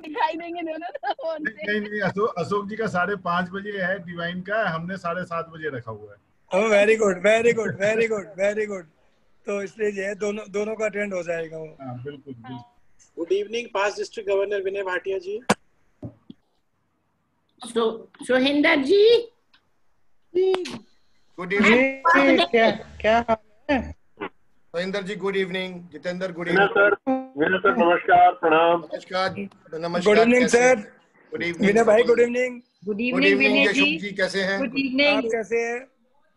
दिखाई देंगे दोनों तो फोन से। नहीं नहीं, अशोक जी का 5:30 बजे है डिवाइन का, हमने 7:30 बजे रखा हुआ है। Oh very good very good very good very good. तो इसलिए जो है दोनों का अटेंड हो जाएगा वो। हाँ बिल्कुल बिल्कुल। Good evening past district governor Vinay Bhatia ji. Sohinder ji good evening. क्या Sohinder ji good evening. Jitendra good Vinay evening. Sir नमस्कार प्रणाम। नमस्कार नमस्कार। Good evening sir. Good evening Vinay भाई good evening. Good good evening evening Vinay Yashok ji. जी कैसे हैं? गुड इवनिंग आप कैसे हैं?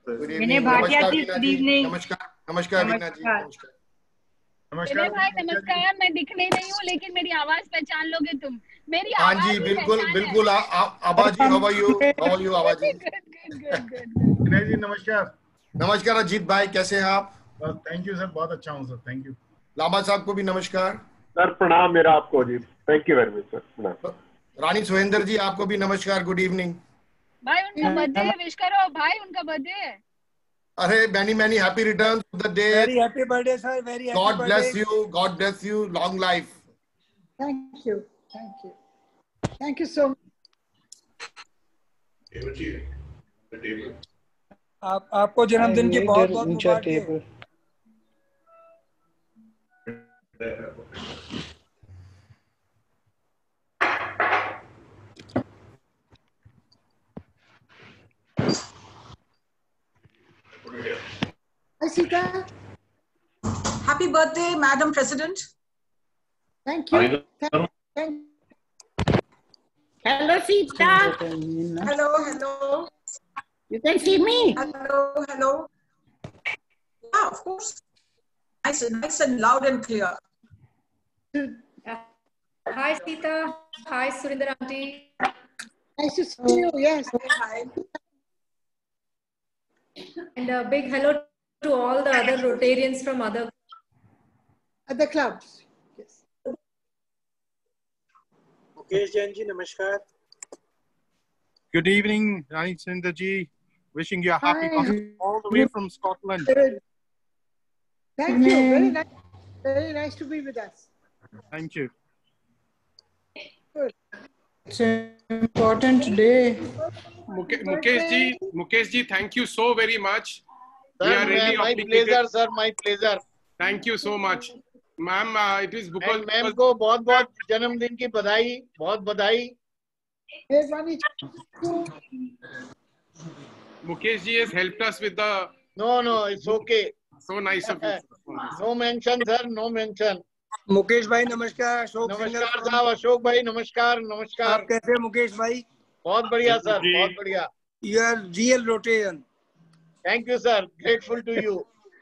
Good Vinay evening. भाटिया नमस्कार जी वीना गुड जी। इवनिंग। नमस्कार नमस्कार वीना जी। नमस्कार विनय भाई नमस्कार। मैं दिखने नहीं हूँ लेकिन मेरी आवाज पहचान लोगे तुम। मेरी हाँ आवाज जी ही बिल्कुल पहचान बिल्कुल। Aba ji how are you? How are you Aba ji? विनय जी नमस्कार। नमस्कार अजीत भाई कैसे हैं आप? थैंक यू सर, बहुत अच्छा हूँ सर, थैंक यू। लामा साहब को भी नमस्कार। सर प्रणाम मेरा आपको जी। Thank you very much sir. प्रणाम। रानी सोहेंदर जी आपको भी नमस्कार। Good evening. भाई उनका बर्थडे है, विश करो भाई, उनका बर्थडे है। अरे many many happy return of the day. Very happy birthday sir. Very happy God birthday. Bless you, God bless you, long life. Thank you thank you so much. आपको जन्मदिन की बहुत बहुत मुबारक। Hi Sita. Happy birthday, Madam President. Thank you. Thank Hello Sita. Hello, hello. You can see me. Hello, hello. Yeah, of course. Nice and loud and clear. Hi Sita. Hi Surinder aunty. Nice to see you. Yes. Hi. And a big hello to all the other Rotarians from other clubs. Yes. Mukesh Jain ji नमस्कार। Good evening, Rani Sundar ji. Wishing you a happy Hi. birthday all the way from Scotland. Thank you. Very nice. Very nice to be with us. Thank you. Good. It's an important day. Mukesh ji, thank you so very much. Sir, We are really my obligated. pleasure sir, my pleasure. Thank you so much, ma'am. It is because ma'am को बहुत बहुत जन्मदिन की बधाई, बहुत बधाई। Mukesh ji has helped us with the. No, it's okay. So nice of you. No mention sir, no mention. Mukesh भाई नमस्कार। अशोक नमस्कार साहब। अशोक भाई नमस्कार। नमस्कार। आप कैसे हैं मुकेश भाई? बहुत बढ़िया सर, बहुत बढ़िया। You are real Rotarian. Thank you sir, grateful to you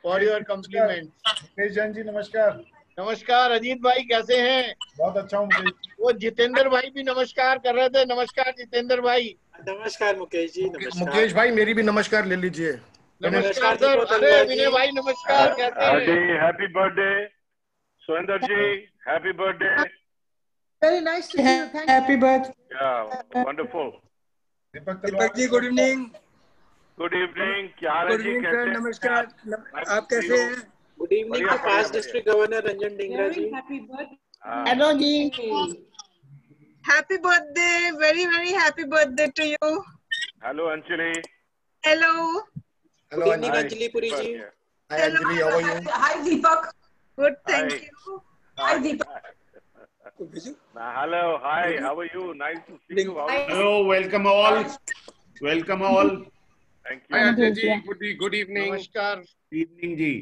for your compliments. Mukesh Jain ji नमस्कार। नमस्कार अजीत भाई कैसे हैं? बहुत अच्छा हूँ मुकेश। वो जितेंद्र भाई भी नमस्कार कर रहे थे। नमस्कार जितेंद्र भाई। नमस्कार मुकेश जी। नमस्कार मुकेश भाई मेरी भी नमस्कार ले लीजिए। नमस्कार सर। अरे विनय भाई नमस्कार कैसे हैं? Happy birthday Sohender ji. Happy birthday. Very nice to see you. Thank you. Happy birthday. Yeah, wonderful. Deepak ji good evening. Good evening. क्या हाल है जी? सर कैसे? नमस्कार। आप कैसे हैं? Good evening to past district governor Ranjan Dingra ji. Hello ji. Happy birthday. Very, very happy birthday to you. Hello Anjali. Hello. Good evening Anjali Puri ji. Hi Anjali, how are you? Hi, Deepak. Good, thank Hi. you. Hi, Deepak. Hello, hi. How are you? Nice to see you. How are you? Hello, welcome all. Welcome all. Thank Hi you. Ajay ji. Good evening. नमस्कार। Evening ji.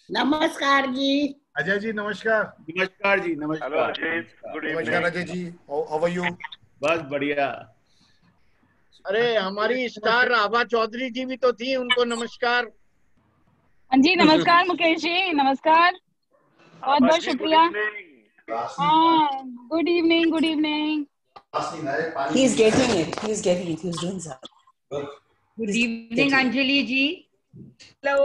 नमस्कार जी। अजय जी नमस्कार। नमस्कार जी। Hello नमस्कार। Ajit. Good नमस्कार evening. Ajay ji, how are you? बस बढ़िया। अरे हमारी स्टार आभा चौधरी जी भी तो थी, उनको नमस्कार। हाँ जी नमस्कार मुकेश जी, नमस्कार। बहुत बहुत शुक्रिया। हाँ good evening, good evening. He's getting it. He's doing that. Good evening, Anjali ji. Hello.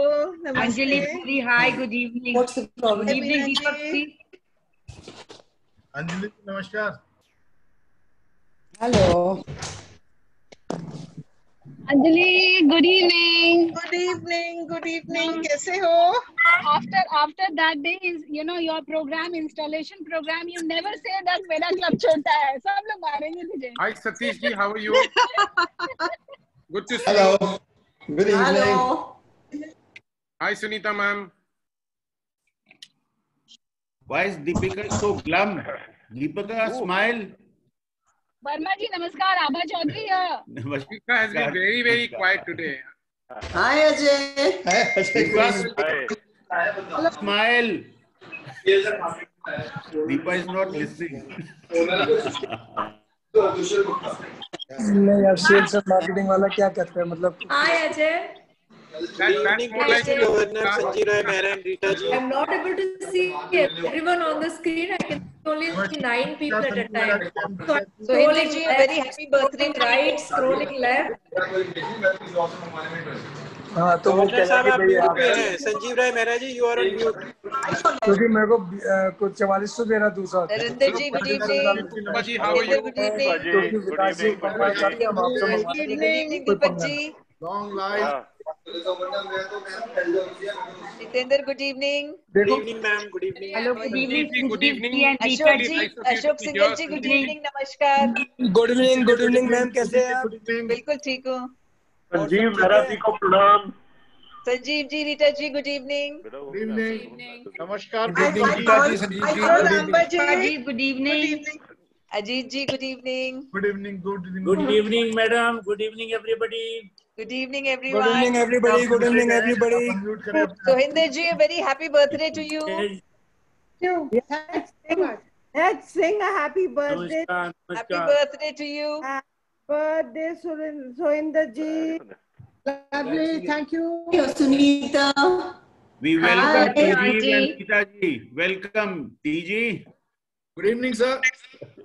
Anjali Namaste. ji, hi. Good evening. What's the problem? Good evening, Deepak ji. Anjali ji नमस्कार। Hello. Anjali, good evening. Good evening. Good evening. कैसे हो? After that day is, you know, your program, installation program, you never say that मेरा club छोटा है. सब लोग मारेंगे तुझे. Hi Satish ji, how are you? Good to see you. Hello. Good evening. Hello. Hi Sunita ma'am. Why is Deepika so glum? Deepika, smile. Verma जी नमस्कार. आभा चौधरी है. Deepika has been very, very quiet today. Hi Ajay. Hi, Deepa, smile. Deepa is not listening. नहीं यार, sales और marketing वाला क्या करता है मतलब? Hi Ajay. That's more like Governor Sanjay Roy Mehra and Rita ji. I'm not able to see everyone on the screen. I can only see 9 people at a time. So I'm scrolling ji, left, very happy birthday to right, scrolling left. हाँ तो वो Governor कह साहब रहा आप कि mute पे भाई हैं. संजीव राय मेहरा जी, you are on mute. क्योंकि मेरे को कुछ 4400 दे रहा दूसरा. नरेंद्र जी, good evening. Deepa ji, how are you? Good evening. क्योंकि विकास जी बनना चाहते हैं हम आपसे Good evening, Deepak ji. Long life. Jitendra, good evening. Good evening ma'am. Good evening. Hello, good evening. Good evening. Ashok ji, Ashok Singhal ji, good evening. Namaskar. Good evening ma'am, कैसे हैं आप? बिल्कुल ठीक हूँ. संजीव मेहरा जी को प्रणाम. संजीव जी, रीटा जी, good evening. Good evening. Namaskar. Good evening, Rita ji, Sanjeev ji. Amba ji, Good evening. Ajit ji, good evening. Good evening. Good evening. Good evening, madam. Good evening, everybody. Good evening, Good everyone. evening everybody. Good evening everybody. Unmute करें अपना. Sohinder ji, a very happy birthday to you. Let's sing a happy birthday. Namaskar. Happy birthday to you. Birthday, Sohinder ji. Lovely. Thank you. Sunita. We welcome Hi, TG Auntie. and Gita ji. Welcome, TG. Good evening, sir.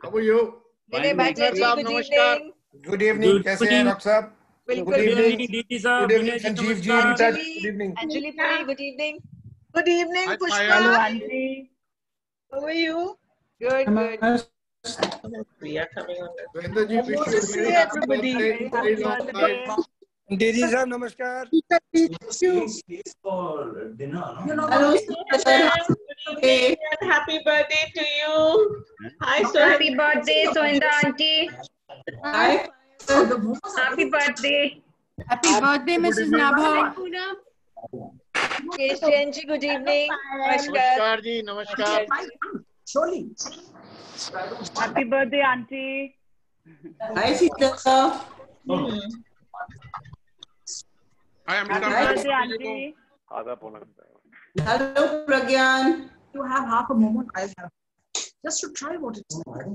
How are you? Vinay Bhatia ji, साहब, good नमस्कार. evening. Good evening. कैसे हैं doctor साहब? बिल्कुल Good evening. DT साहब, Good evening विनय जी, संजीव जी, नमस्कार. Rita ji. Good evening. Anjali Puri, good evening. Good evening, Hi, Pushpa. Payal. Hello, auntie. How are you? Good, good. Sohinder ji, wish you Good to a see very happy everybody. birthday. Very long life. DG साहब नमस्कार. Hello, Okay. Happy birthday to you. Hi, Happy birthday, Sohinder auntie. Hi. Happy birthday. Happy birthday, Mrs. Nabha. Kesh Jain ji, good evening. Namaskar. नमस्कार जी, नमस्कार. Happy birthday, auntie. Hi, Sita. Hi Amita. Happy birthday, auntie. आधा पौना घंटा. Hello, Pragyan. You have half a moment. I'll have just to try what it's like.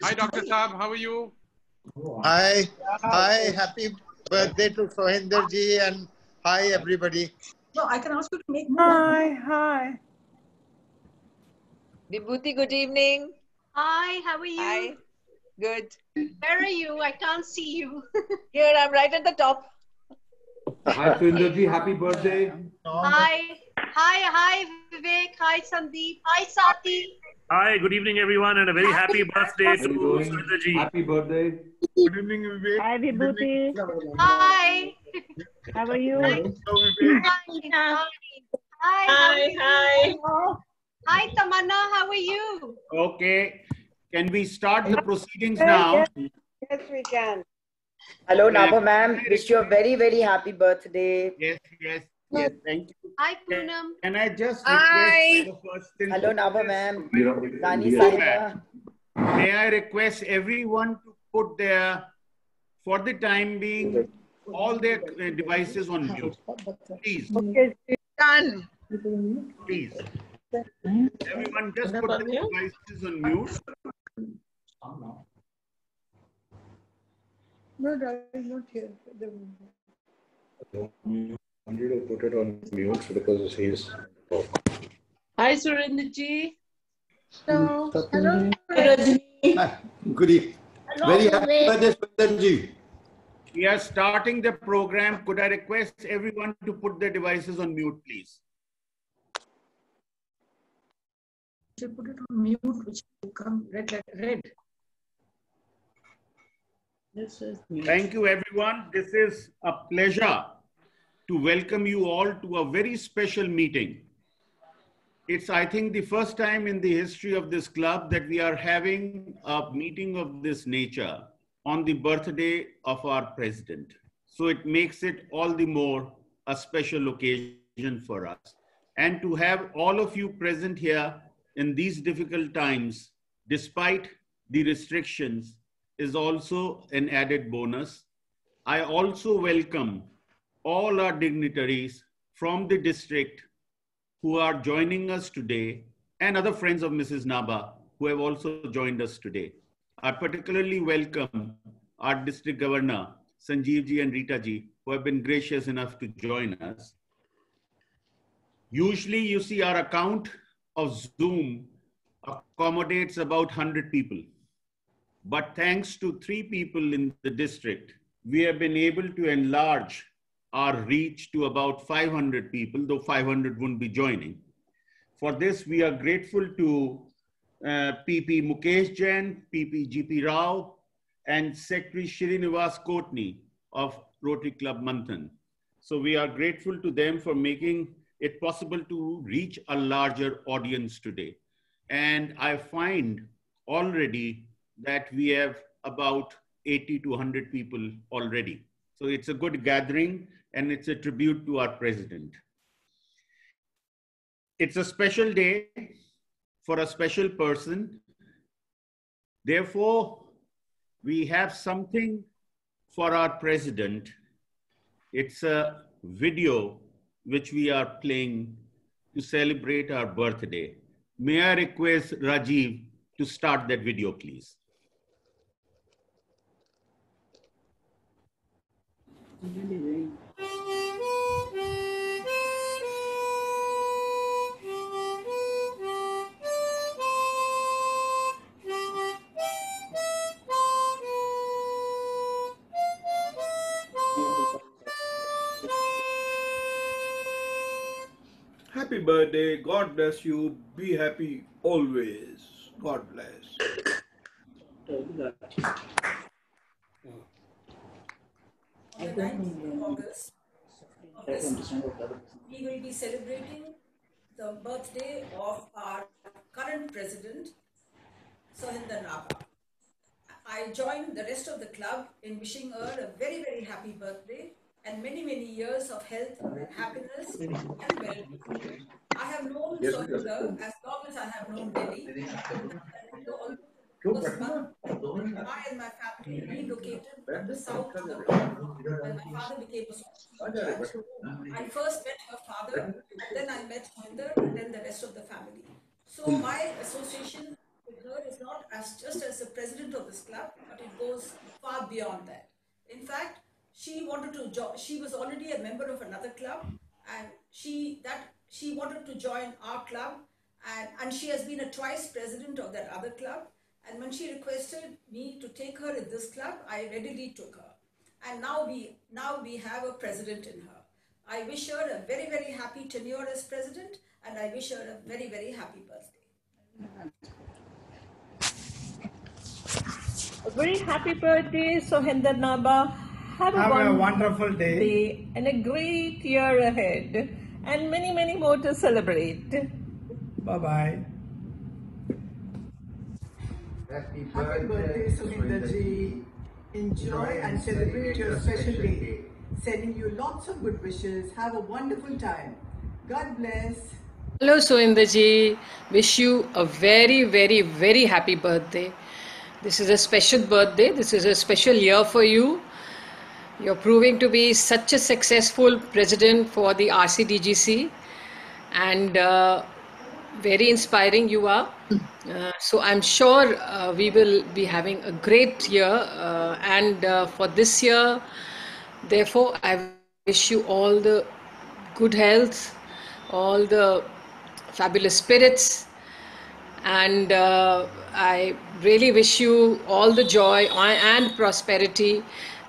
Hi Dr. Saab, how are you? Hi, happy birthday to Sohinder ji and hi everybody. No, I can ask you to make more. Hi. Vibhuti, good evening. Hi, how are you? Hi. Good. Where are you? I can't see you. Here, I'm right at the top. Hi, Sundar ji. Happy birthday. Hi, Vivek. Hi, Sandeep. Hi, Sati. Hi, good evening, everyone, and a very happy birthday to Sunita ji. Happy birthday. Good evening, Vivek. Hi, Vibhuti. Hi. How are you? Hello, Vivek. Hi. Hi, Tamanna. How are you? Okay. Can we start the proceedings now? Yes, we can. Hello, Nabha ma'am. Wish you a very, very happy birthday. Yes. Thank you. Hi, Poonam. Can I just Hi. request the first thing? Hello, Nabha ma'am. Rani Yeah. Sahiba. May I request everyone to put their, for the time being, all their devices on mute. Please. Done. Please. Everyone just put the devices on mute. No, darling, not here. I need to put it on mute because he's. Hi, Surinder ji. Hello. Hello. Good evening. Very happy birthday, Sundar ji. We are starting the program. Could I request everyone to put their devices on mute, please? To put it on mute, which will become red. Thank you, everyone. This is a pleasure to welcome you all to a very special meeting. It's, I think, the first time in the history of this club that we are having a meeting of this nature on the birthday of our president. So it makes it all the more a special occasion for us. And to have all of you present here in these difficult times, despite the restrictions, is also an added bonus. I also welcome all our dignitaries from the district who are joining us today, and other friends of Mrs. Naba who have also joined us today. I particularly welcome our district governor, Sanjeev ji and Rita ji, who have been gracious enough to join us. Usually you see our account of Zoom accommodates about 100 people. But thanks to 3 people in the district, we have been able to enlarge our reach to about 500 people, though 500 wouldn't be joining. For this, we are grateful to PP Mukesh Jain, PP GP Rao, and Secretary Srinivas Kotni of Rotary Club Manthan. So we are grateful to them for making it possible to reach a larger audience today. And I find already that we have about 80 to 100 people already. So it's a good gathering, and it's a tribute to our president. It's a special day for a special person. Therefore, we have something for our president. It's a video which we are playing to celebrate our birthday. May I request Rajiv to start that video, please? Happy birthday. God bless you. Be happy always. God bless. On the 19th of August, we will be celebrating the birthday of our current president, Sohinder Naba. I join the rest of the club in wishing her a very, very happy birthday and many, many years of health and happiness and well-being. I have known Sohinder as long as I have known Delhi. I and my family relocated from the south to the north when my father became a judge. I first met her father, then I met Sohinder, and then the rest of the family. So my association with her is not just as the president of this club, but it goes far beyond that. In fact, she was already a member of another club, and she wanted to join our club, and she has been a twice president of that other club. And when she requested me to take her in this club, I readily took her. And now we have a president in her. I wish her a very, very happy tenure as president, and I wish her a very, very happy birthday. A very happy birthday, Sohinder Naba. Have a wonderful day and a great year ahead, and many, many more to celebrate. Bye-bye. Happy birthday, Sohinder ji. Enjoy and celebrate your special day. Sending you lots of good wishes. Have a wonderful time. God bless. Hello, Sohinder ji. Wish you a very, very, very happy birthday. This is a special birthday. This is a special year for you. You're proving to be such a successful president for the RCDGC, and very inspiring you are. So I'm sure we will be having a great year, and for this year, therefore, I wish you all the good health, all the fabulous spirits, and I really wish you all the joy and prosperity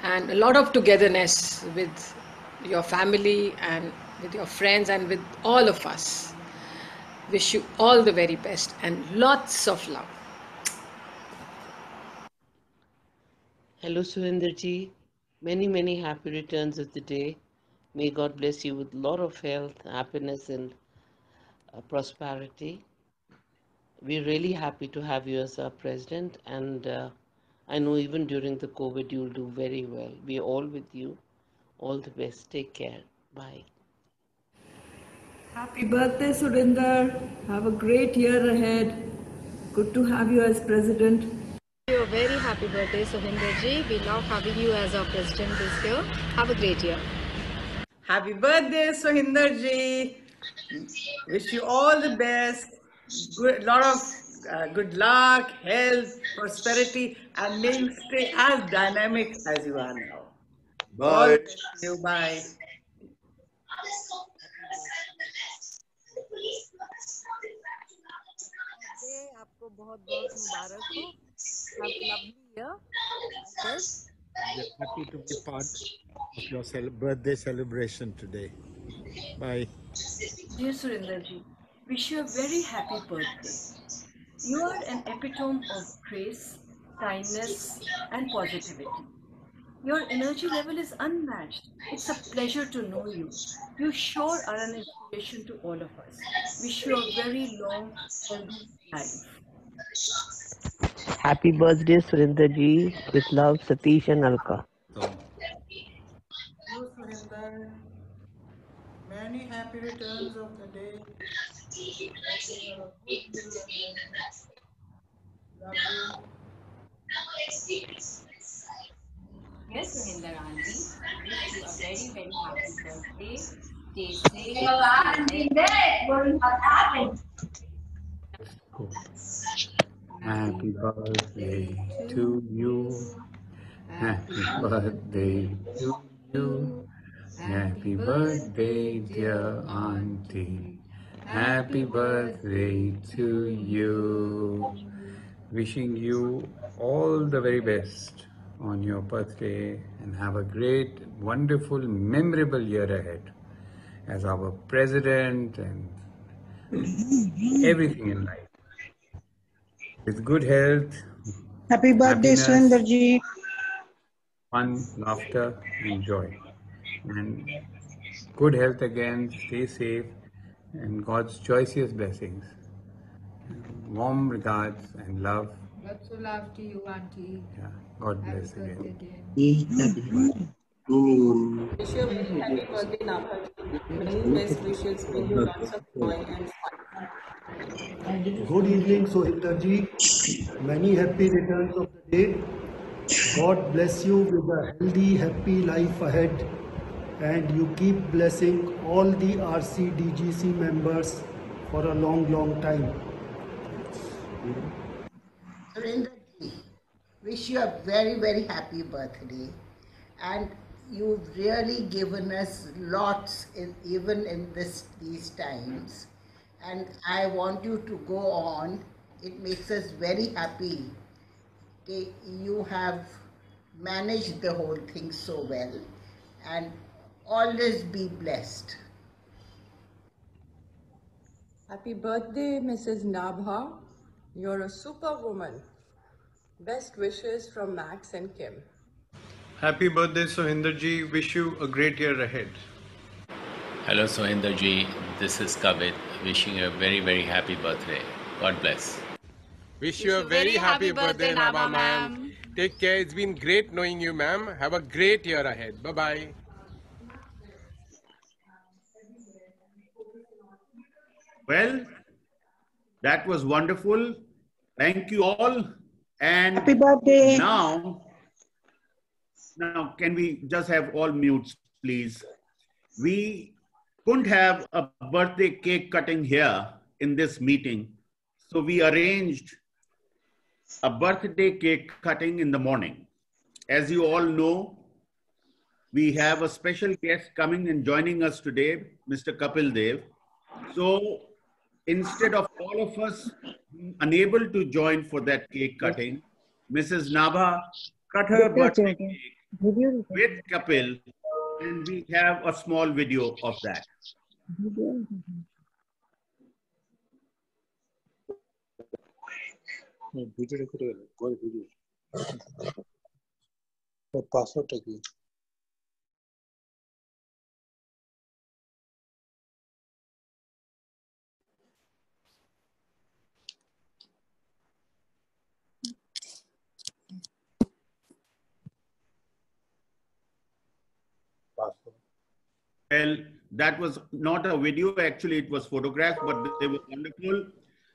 and a lot of togetherness with your family and with your friends and with all of us. Wish you all the very best and lots of love. Hello, Suhenderji. Many, many happy returns of the day. May God bless you with a lot of health, happiness, and prosperity. We're really happy to have you as our president, and I know even during the COVID, you'll do very well. We're all with you. All the best. Take care. Bye. Happy birthday, Surinder. Have a great year ahead. Good to have you as president. You a very happy birthday, Sohinder ji. We love having you as our president this year. Have a great year. Happy birthday, Sohinder ji. Wish you all the best. Lot of good luck, health, prosperity, and may you stay as dynamic as you are now. Bye. All the best to you. Bye. आपको बहुत-बहुत मुबारक हो. Have a lovely year. Yes. We are happy to be part of your birthday celebration today. Bye. Dear Surinder ji, wish you a very happy birthday. You are an epitome of grace, kindness, and positivity. Your energy level is unmatched. It's a pleasure to know you. You sure are an inspiration to all of us. Wish you a very long, healthy life. Happy birthday, Surinder ji. With love, Satish and Alka. Hello, Surinder. Many happy returns of the day. Love you. Yes, Surinder auntie. Wish you a very, very happy birthday. Stay safe. Happy birthday to you. Happy birthday to you. Happy birthday, dear auntie. Happy birthday to you. Wishing you all the very best on your birthday and have a great, wonderful, memorable year ahead as our president and everything in life. With good health, Happy birthday, happiness, Surinder ji. fun, laughter, and joy. And good health again, stay safe, and God's choicest blessings. Warm regards and love. Lots of love to you, Auntie. Yeah, God bless again. Wish you a very happy birthday, Nabha. Many best wishes. May you lots of joy and fun. Good evening, Sohinder ji. Many happy returns of the day. God bless you with a healthy, happy life ahead. And you keep blessing all the RCDGC members for a long, long time. Surinder ji, wish you a very, very happy birthday. And you've really given us lots, even in these times. And I want you to go on. It makes us very happy. You have managed the whole thing so well. And always be blessed. Happy birthday, Mrs. Nabha. You're a superwoman. Best wishes from Max and Kim. Happy birthday, Sohinder ji. Wish you a great year ahead. Hello, Sohinder ji. This is Kavit. Wishing you a very, very happy birthday. God bless. Wish you a very happy birthday, Nabha ma'am. Take care. It's been great knowing you, ma'am. Have a great year ahead. Bye-bye. Well, that was wonderful. Thank you all. And happy birthday. Now, can we just have all mutes, please? We couldn't have a birthday cake cutting here in this meeting. So we arranged a birthday cake cutting in the morning. As you all know, we have a special guest coming and joining us today, Mr. Kapil Dev. So instead of all of us unable to join for that cake cutting, Mrs. Nabha cut her birthday cake with Kapil, and we have a small video of that. Passport again. Well, that was not a video, actually it was photographed, but they were wonderful.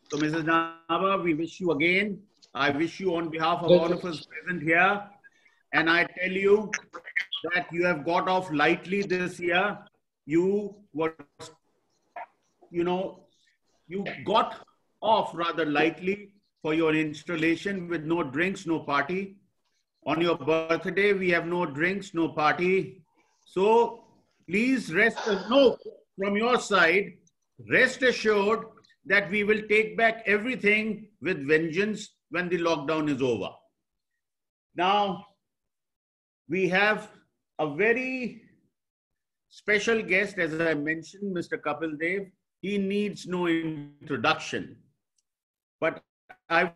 So Mrs. Naba, we wish you again. I wish you on behalf of all of us present here. And I tell you that you have got off lightly this year. You were, you got off rather lightly for your installation with no drinks, no party. On your birthday, we have no drinks, no party. So please rest, no, from your side, rest assured that we will take back everything with vengeance when the lockdown is over. Now, we have a very special guest, as I mentioned, Mr. Kapil Dev. He needs no introduction, but I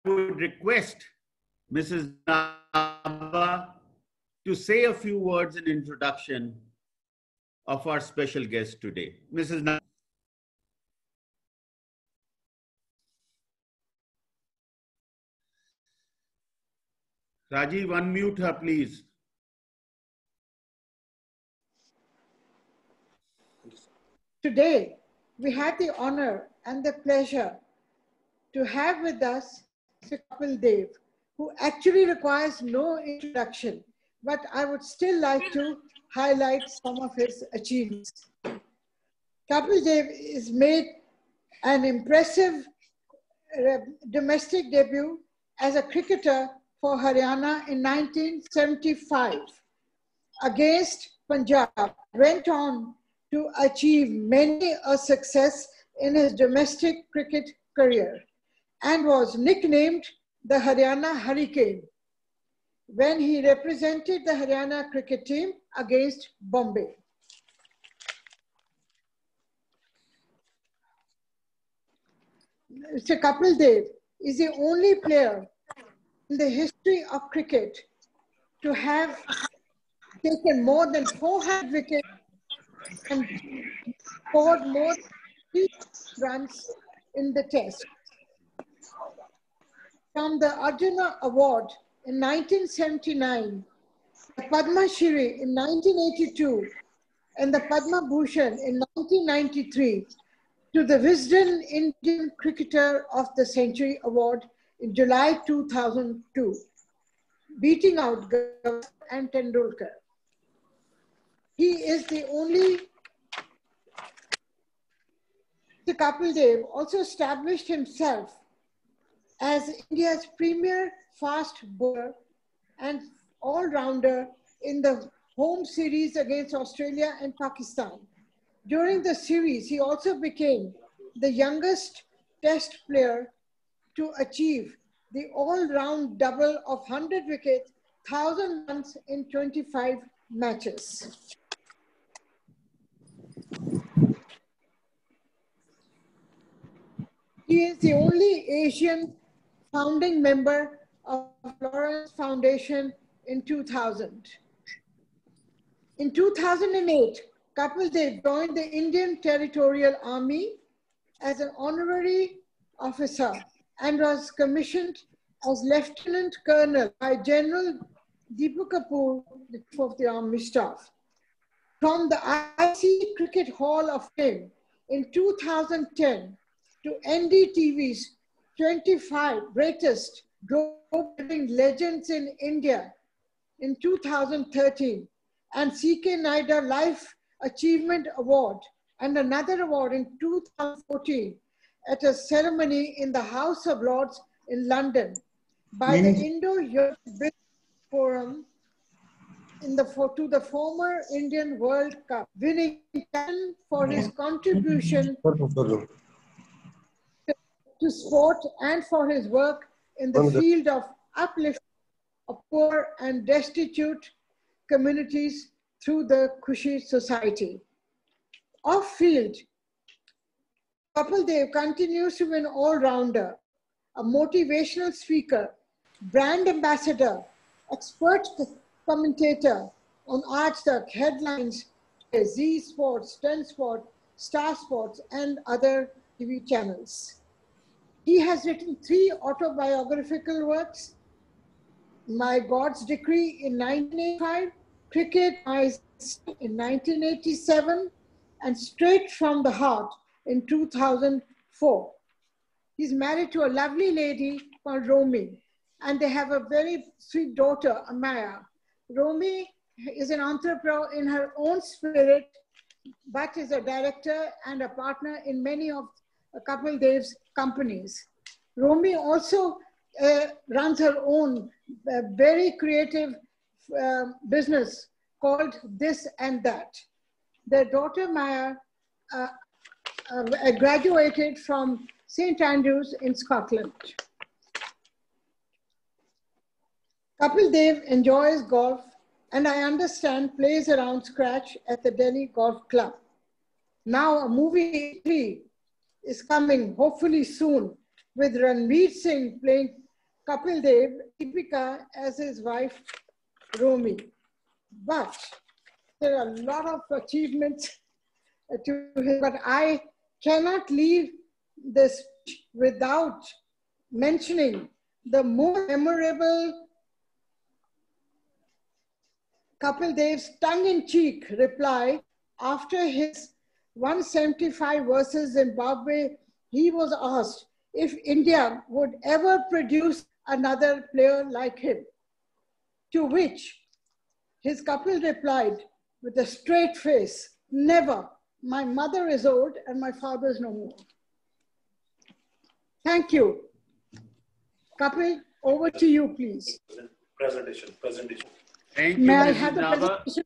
would request Mrs. Naba to say a few words in introduction of our special guest today. Mrs. Naba. Rajiv, unmute her, please. Today, we have the honor and the pleasure to have with us Mr. Kapil Dev, who actually requires no introduction, but I would still like to highlight some of his achievements. Kapil Dev has made an impressive domestic debut as a cricketer for Haryana in 1975 against Punjab. Went on to achieve many a success in his domestic cricket career and was nicknamed the Haryana Hurricane when he represented the Haryana cricket team against Bombay. Mr. Kapil Dev is the only player in the history of cricket to have taken more than 400 wickets and scored more than 3 runs in the test. From the Arjuna Award in 1979, the Padma Shri in 1982, and the Padma Bhushan in 1993, to the Wisden Indian Cricketer of the Century Award in July 2002, beating out Gavaskar and Tendulkar. He is the only. Mr. Kapil Dev also established himself as India's premier fast bowler and all-rounder in the home series against Australia and Pakistan. During the series, he also became the youngest test player to achieve the all-round double of 100 wickets, 1,000 runs in 25 matches. He is the only Asian founding member of Lawrence Foundation in 2000. In 2008, Kapil Dev joined the Indian Territorial Army as an honorary officer and was commissioned as Lieutenant Colonel by General Deepak Kapoor of the Army Staff. From the ICC Cricket Hall of Fame in 2010 to NDTV's 25 greatest drone legends in India in 2013, and C.K. Naidu Life Achievement Award and another award in 2014 at a ceremony in the House of Lords in London by the Indo-Europe Forum to the former Indian World Cup, winning for his contribution to sport and for his work in the field of uplifting of poor and destitute communities through the Khushi Society. Off-field, Kapil Dev continues to be an all-rounder, a motivational speaker, brand ambassador, expert commentator on Aaj Tak, Headlines, Z Sports, 10 Sport, Star Sports, and other TV channels. He has written 3 autobiographical works: My God's Decree in 1985, Cricket in 1987, and Straight from the Heart in 2004. He's married to a lovely lady called Romi, and they have a very sweet daughter, Amaya. Romi is an entrepreneur in her own spirit, but is a director and a partner in many of Kapil Dev's companies. Romi also runs her own very creative business called This and That. Their daughter Maya graduated from St. Andrews in Scotland. Kapil Dev enjoys golf, and I understand plays around scratch at the Delhi Golf Club. Now a movie is coming, hopefully soon, with Ranveer Singh playing Kapil Dev, Deepika as his wife, Romi. But there are a lot of achievements to him, but I cannot leave this without mentioning the more memorable Kapil Dev's tongue-in-cheek reply after his 175 versus Zimbabwe. He was asked if India would ever produce another player like him, to which his Kapil replied with a straight face, never. My mother is old and my father is no more. Thank you. Kapil, over to you, please. Presentation. Thank you, May I Mrs. have the Naba. presentation?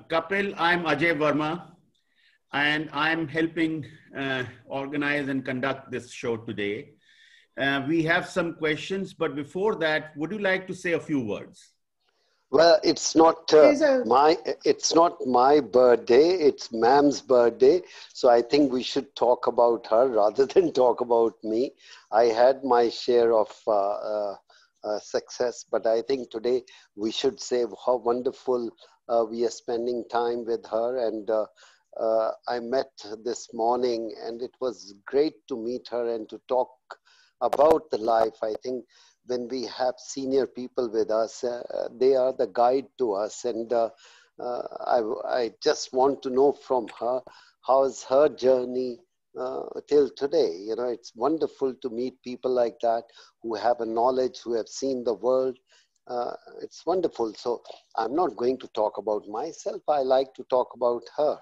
Kapil, I'm Ajay Verma, and I'm helping organize and conduct this show today. We have some questions, but before that, would you like to say a few words? Well, it's not my birthday, it's ma'am's birthday. So I think we should talk about her rather than talk about me. I had my share of success, but I think today we should say how wonderful we are spending time with her. And I met this morning, and it was great to meet her and to talk about the life. I think when we have senior people with us, they are the guide to us. And I just want to know from her, how's her journey till today? You know, it's wonderful to meet people like that who have a knowledge, who have seen the world. It's wonderful. So I'm not going to talk about myself. I like to talk about her.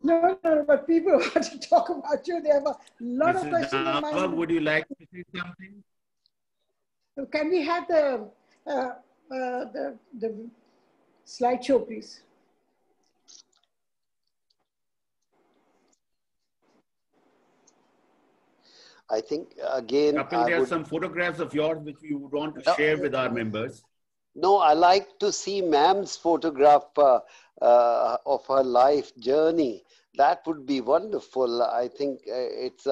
No, but people want to talk about you. They have a lot of Mrs. questions in Naba, mind. would you like to say something? Can we have the slideshow, please? I think, again, Kapil, there are some photographs of yours which we would want to share with our members. No, I like to see ma'am's photograph of her life journey. That would be wonderful. I think it's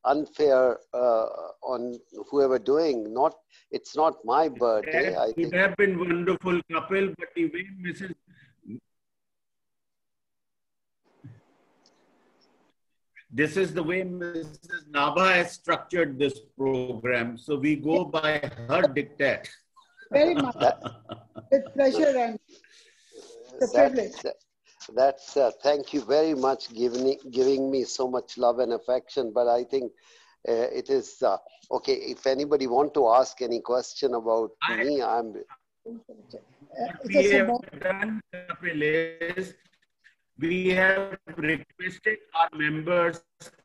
unfair on whoever doing. It's not my birthday. It would have been wonderful, Kapil, but the way Mrs. This is the way Mrs. Naba has structured this program. So we go by her diktat. Very much. With pleasure and the privilege. Thank you very much giving me so much love and affection. But I think it is, okay, if anybody want to ask any question about me, I'm... What we have done, Kapil, is we have requested our members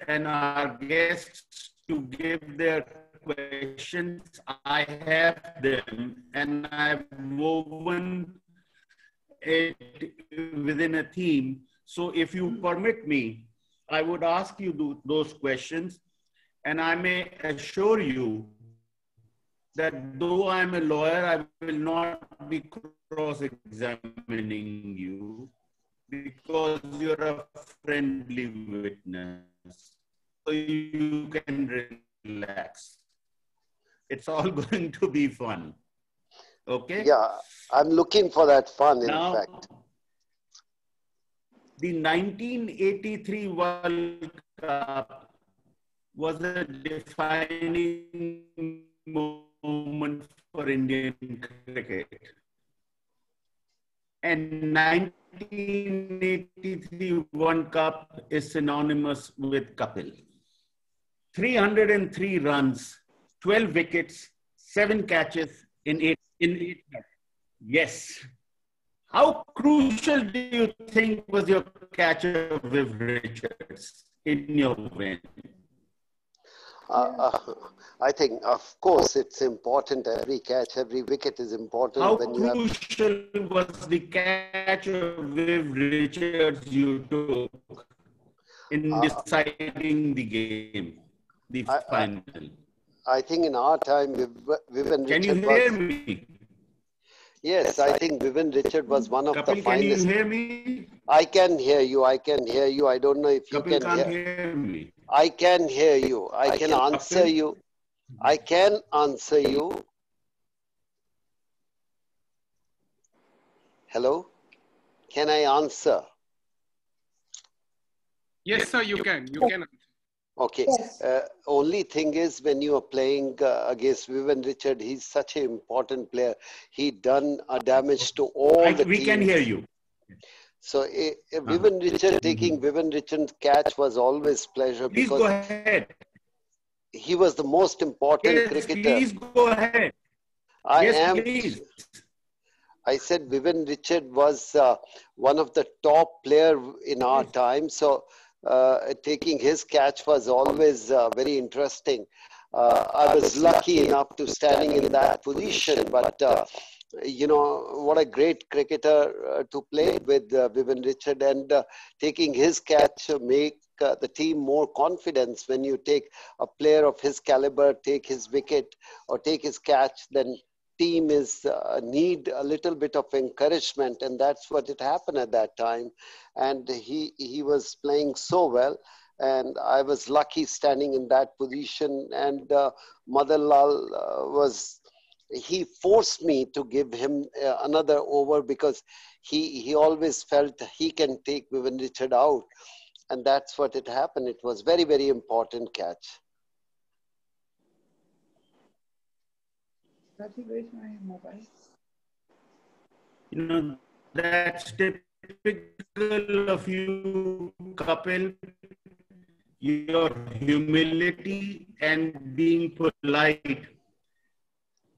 and our guests to give their questions. I have them, and I've woven it within a theme. So if you permit me, I would ask you those questions, and I may assure you that though I'm a lawyer, I will not be cross-examining you, because you're a friendly witness, so you can relax. It's all going to be fun. Okay? Yeah, I'm looking for that fun, in Now, fact. The 1983 World Cup was a defining moment for Indian cricket. And 1983 World Cup is synonymous with Kapil. 303 runs, 12 wickets, 7 catches in 8 matches. Yes. How crucial do you think was your catcher, Viv Richards, in your win? I think, of course, it's important. Every catch, every wicket is important. How when crucial was the catch of Viv Richards you took in deciding the game, the final? I think in our time, Vivian Can Richard you hear was... me? Yes, I think Vivian Richard was one of the Kapil, finest. Can you hear me? I can hear you. I can hear you. I don't know if you Kapil can can't hear. hear me. I can hear you. I can answer you. I can answer you. Hello? Can I answer? Yes, sir, you can. You can. Okay. Only thing is when you are playing against Vivian Richard, he's such an important player. He done a damage to all the We teams. can hear you. So Vivian Richard taking Vivian Richard's catch was always pleasure. Please because go ahead. He was the most important cricketer. Please go ahead. Please. I said Vivian Richard was one of the top player in our time. So taking his catch was always very interesting. I was lucky enough to standing in that position, but you know, what a great cricketer to play with Vivian Richard, and taking his catch make the team more confidence. When you take a player of his caliber, take his wicket or take his catch, then team is need a little bit of encouragement, and that's what it happened at that time. And he was playing so well, and I was lucky standing in that position. And Madan Lal he forced me to give him another over, because he always felt he can take Vivian Richard out, and that's what it happened. It was very, very important catch. Where's my mobile? You know, that's typical of you, Kapil. Your humility and being polite.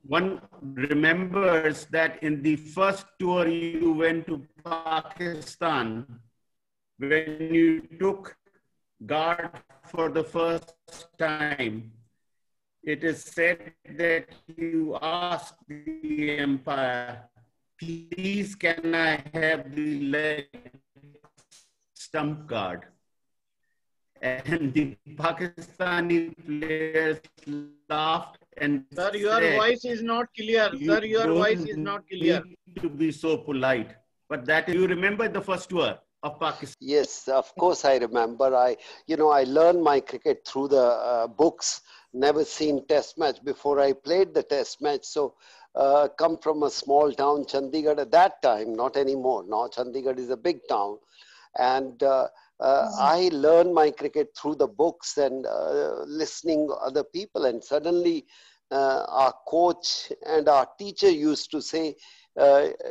One remembers that in the first tour you went to Pakistan, when you took guard for the first time, it is said that you asked the umpire, please can I have the leg stump guard? And the Pakistani players laughed and Sir, your voice is not clear. Sir, your voice is not clear. Need to be so polite. But that, you remember the first tour of Pakistan? Yes, of course I remember. I learned my cricket through the books. Never seen test match before I played the test match. So come from a small town, Chandigarh at that time, not anymore. Now Chandigarh is a big town. And I learned my cricket through the books and listening to other people. And suddenly our coach and our teacher used to say,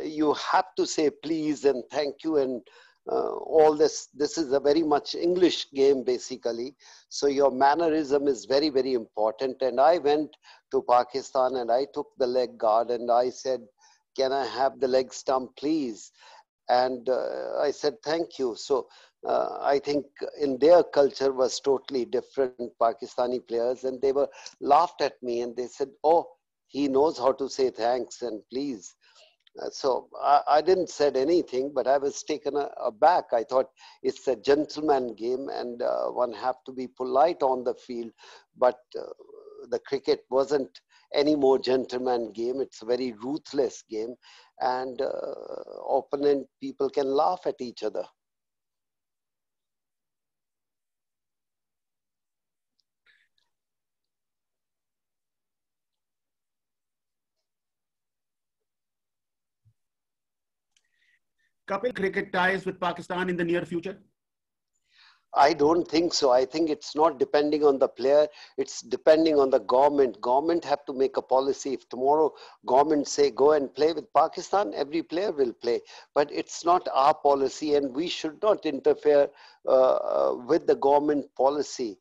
you have to say please and thank you and all this. This is a very much English game basically. So your mannerism is very, very important. And I went to Pakistan and I took the leg guard and I said, can I have the leg stump please? And I said, thank you. So I think in their culture was totally different, Pakistani players, and they were laughed at me and they said, oh, he knows how to say thanks and please. So I didn't said anything, but I was taken aback. I thought it's a gentleman game and one have to be polite on the field, but the cricket wasn't any more gentleman game. It's a very ruthless game, and opponent people can laugh at each other. Kapil cricket ties with Pakistan in the near future? I don't think so. I think it's not depending on the player. It's depending on the government. Government have to make a policy. If tomorrow government say go and play with Pakistan, every player will play. But it's not our policy, and we should not interfere with the government policy.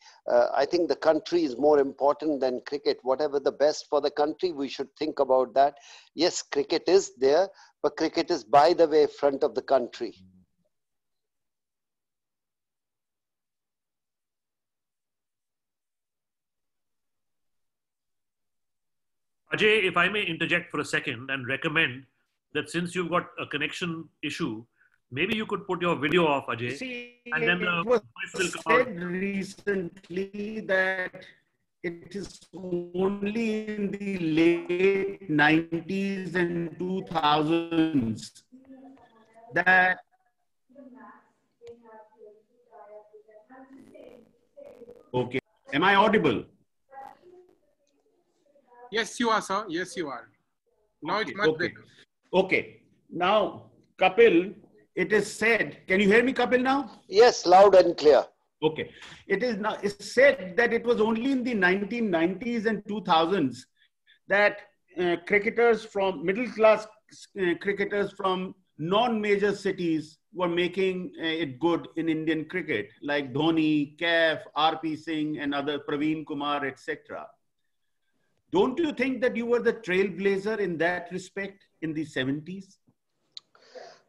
I think the country is more important than cricket. Whatever the best for the country, we should think about that. Yes, cricket is there, but cricket is, by the way, front of the country. Ajay, if I may interject for a second and recommend that since you've got a connection issue, maybe you could put your video off, Ajay. See, and then it was said recently that it is only in the late 90s and 2000s that okay. Am I audible? Yes, you are, sir. Yes, you are. Now Okay, it's much okay. better. Okay. Now, Kapil, it is said, can you hear me, Kapil, now? Yes, loud and clear. Okay. It is now, it's said that it was only in the 1990s and 2000s that cricketers from middle class cricketers from non-major cities were making it good in Indian cricket, like Dhoni, Kaif, RP Singh, and other Praveen Kumar, etc. Don't you think that you were the trailblazer in that respect in the 70s?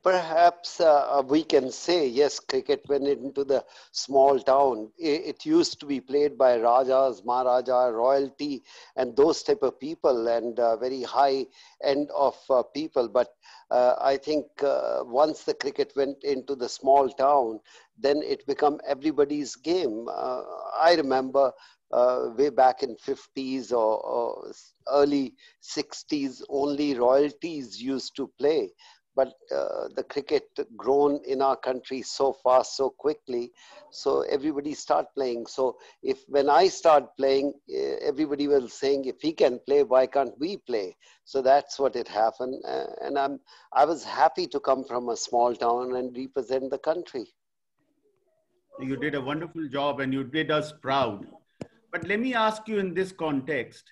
Perhaps we can say, yes, cricket went into the small town. It used to be played by Rajas, Maharaja, royalty, and those type of people, and very high end of people. But I think once the cricket went into the small town, then it became everybody's game. I remember way back in 50s or early 60s, only royalties used to play. But the cricket grown in our country so fast, so quickly, so everybody start playing. So when I start playing, everybody was saying, if he can play, why can't we play? So that's what it happened. And I was happy to come from a small town and represent the country. You did a wonderful job and you did us proud. But let me ask you in this context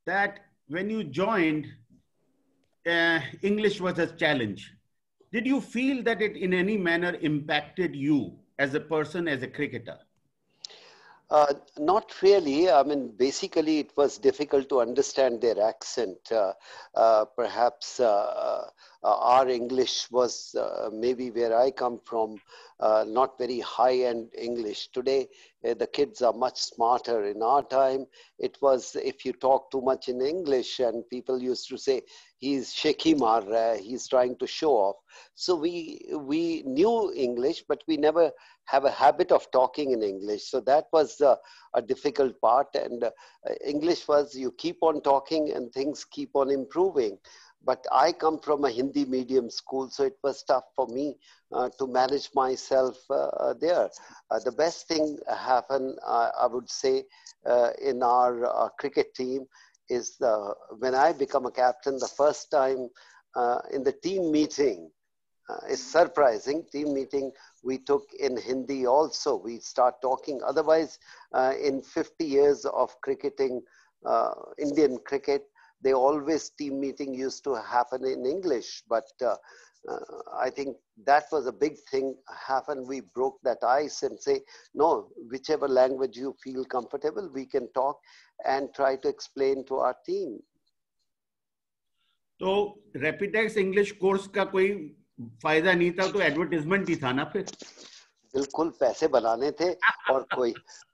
that when you joined, English was a challenge. Did you feel that it in any manner impacted you as a person, as a cricketer? Not really. I mean, basically, it was difficult to understand their accent. Perhaps our English was maybe where I come from, not very high-end English. Today, the kids are much smarter. In our time, it was if you talk too much in English, and people used to say, he's Sheki Mar Raha hai, he's trying to show off. So we knew English, but we never have a habit of talking in English. So that was a difficult part. And English was you keep on talking and things keep on improving. But I come from a Hindi medium school, so it was tough for me to manage myself there. The best thing happened, I would say, in our cricket team is when I become a captain, the first time in the team meeting, it's surprising, team meeting we took in Hindi also. We start talking. Otherwise, in 50 years of cricketing, Indian cricket, they always team meeting used to happen in English. But I think that was a big thing happened. We broke that ice and say, no, whichever language you feel comfortable, we can talk and try to explain to our team. तो Rapidex English course का कोई फायदा नहीं था, तो advertisement ही था ना फिर? बिल्कुल पैसे बनाने थे और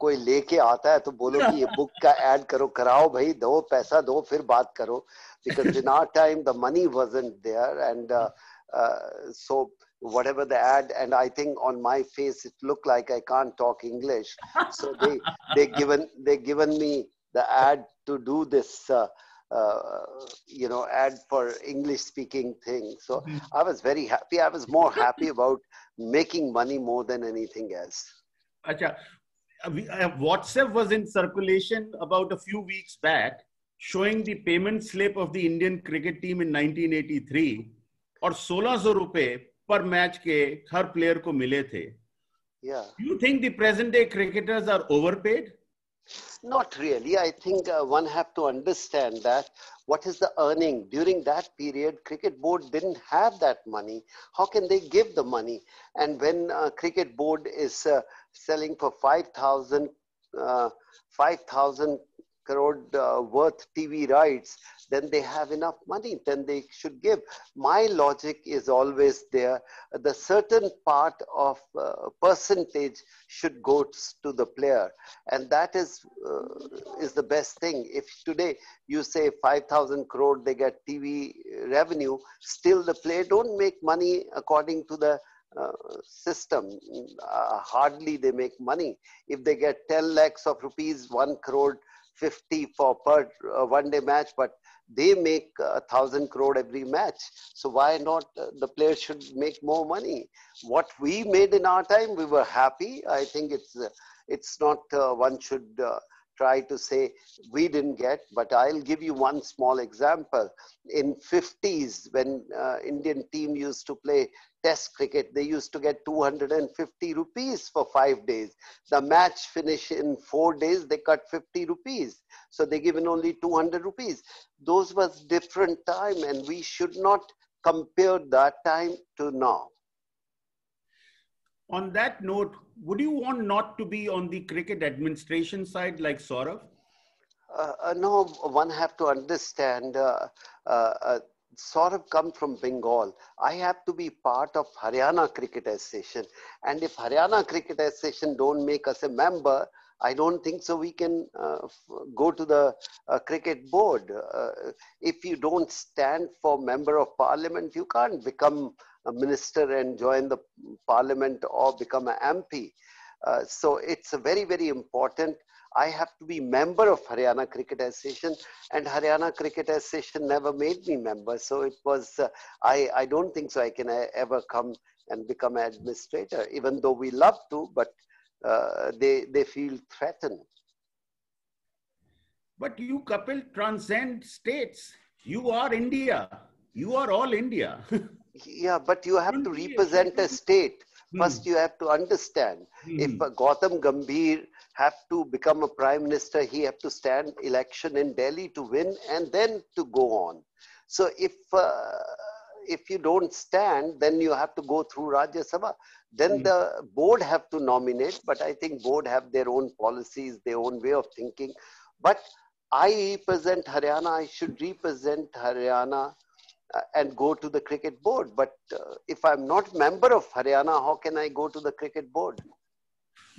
कोई लेके आता है तो बोलो कि ये बुक का ऐड करो, कराओ भाई, दो पैसा दो फिर बात करो. Because in our time the money wasn't there, and so whatever the ad, and I think on my face it looked like I can't talk English, so they given me the ad to do this ad for English speaking thing. So I was very happy. I was more happy about making money more than anything else. Acha, WhatsApp was in circulation about a few weeks back, showing the payment slip of the Indian cricket team in 1983, और 1600 रुपए per match के हर player को मिले थे. Yeah. Do you think the present day cricketers are overpaid? Not really. I think one have to understand that what is the earning during that period. Cricket board didn't have that money. How can they give the money? And when cricket board is selling for 5,000 crore worth TV rights, then they have enough money, then they should give. My logic is always there. The certain part of percentage should go to the player. And that is the best thing. If today you say 5,000 crore, they get TV revenue, still the player don't make money according to the system. Hardly they make money. If they get 10 lakhs of rupees, 1 crore 50 for per one day match, but they make 1,000 crore every match. So why not the players should make more money? What we made in our time, we were happy. I think it's not one should try to say we didn't get, but I'll give you one small example. In 50s, when Indian team used to play Test cricket, they used to get 250 rupees for 5 days. The match finish in 4 days, they cut 50 rupees. So they given only 200 rupees. Those was different time, and we should not compare that time to now. On that note, would you want not to be on the cricket administration side like Saurav? No, one have to understand, Saurav come from Bengal. I have to be part of Haryana Cricket Association. And if Haryana Cricket Association don't make us a member, I don't think so we can go to the cricket board. If you don't stand for member of parliament, you can't become a minister and join the parliament or become an MP. So it's a very, very important. I have to be member of Haryana Cricket Association, and Haryana Cricket Association never made me member. So it was, I don't think so I can ever come and become an administrator, even though we love to, but they feel threatened. But you, Kapil, transcend states. You are India. You are all India. Yeah, but you have to represent a state. First, you have to understand. If Gautam Gambhir have to become a prime minister, he have to stand election in Delhi to win and then to go on. So if you don't stand, then you have to go through Rajya Sabha. Then the board have to nominate, but I think board have their own policies, their own way of thinking. But I represent Haryana, I should represent Haryana and go to the cricket board. But if I'm not member of Haryana, how can I go to the cricket board?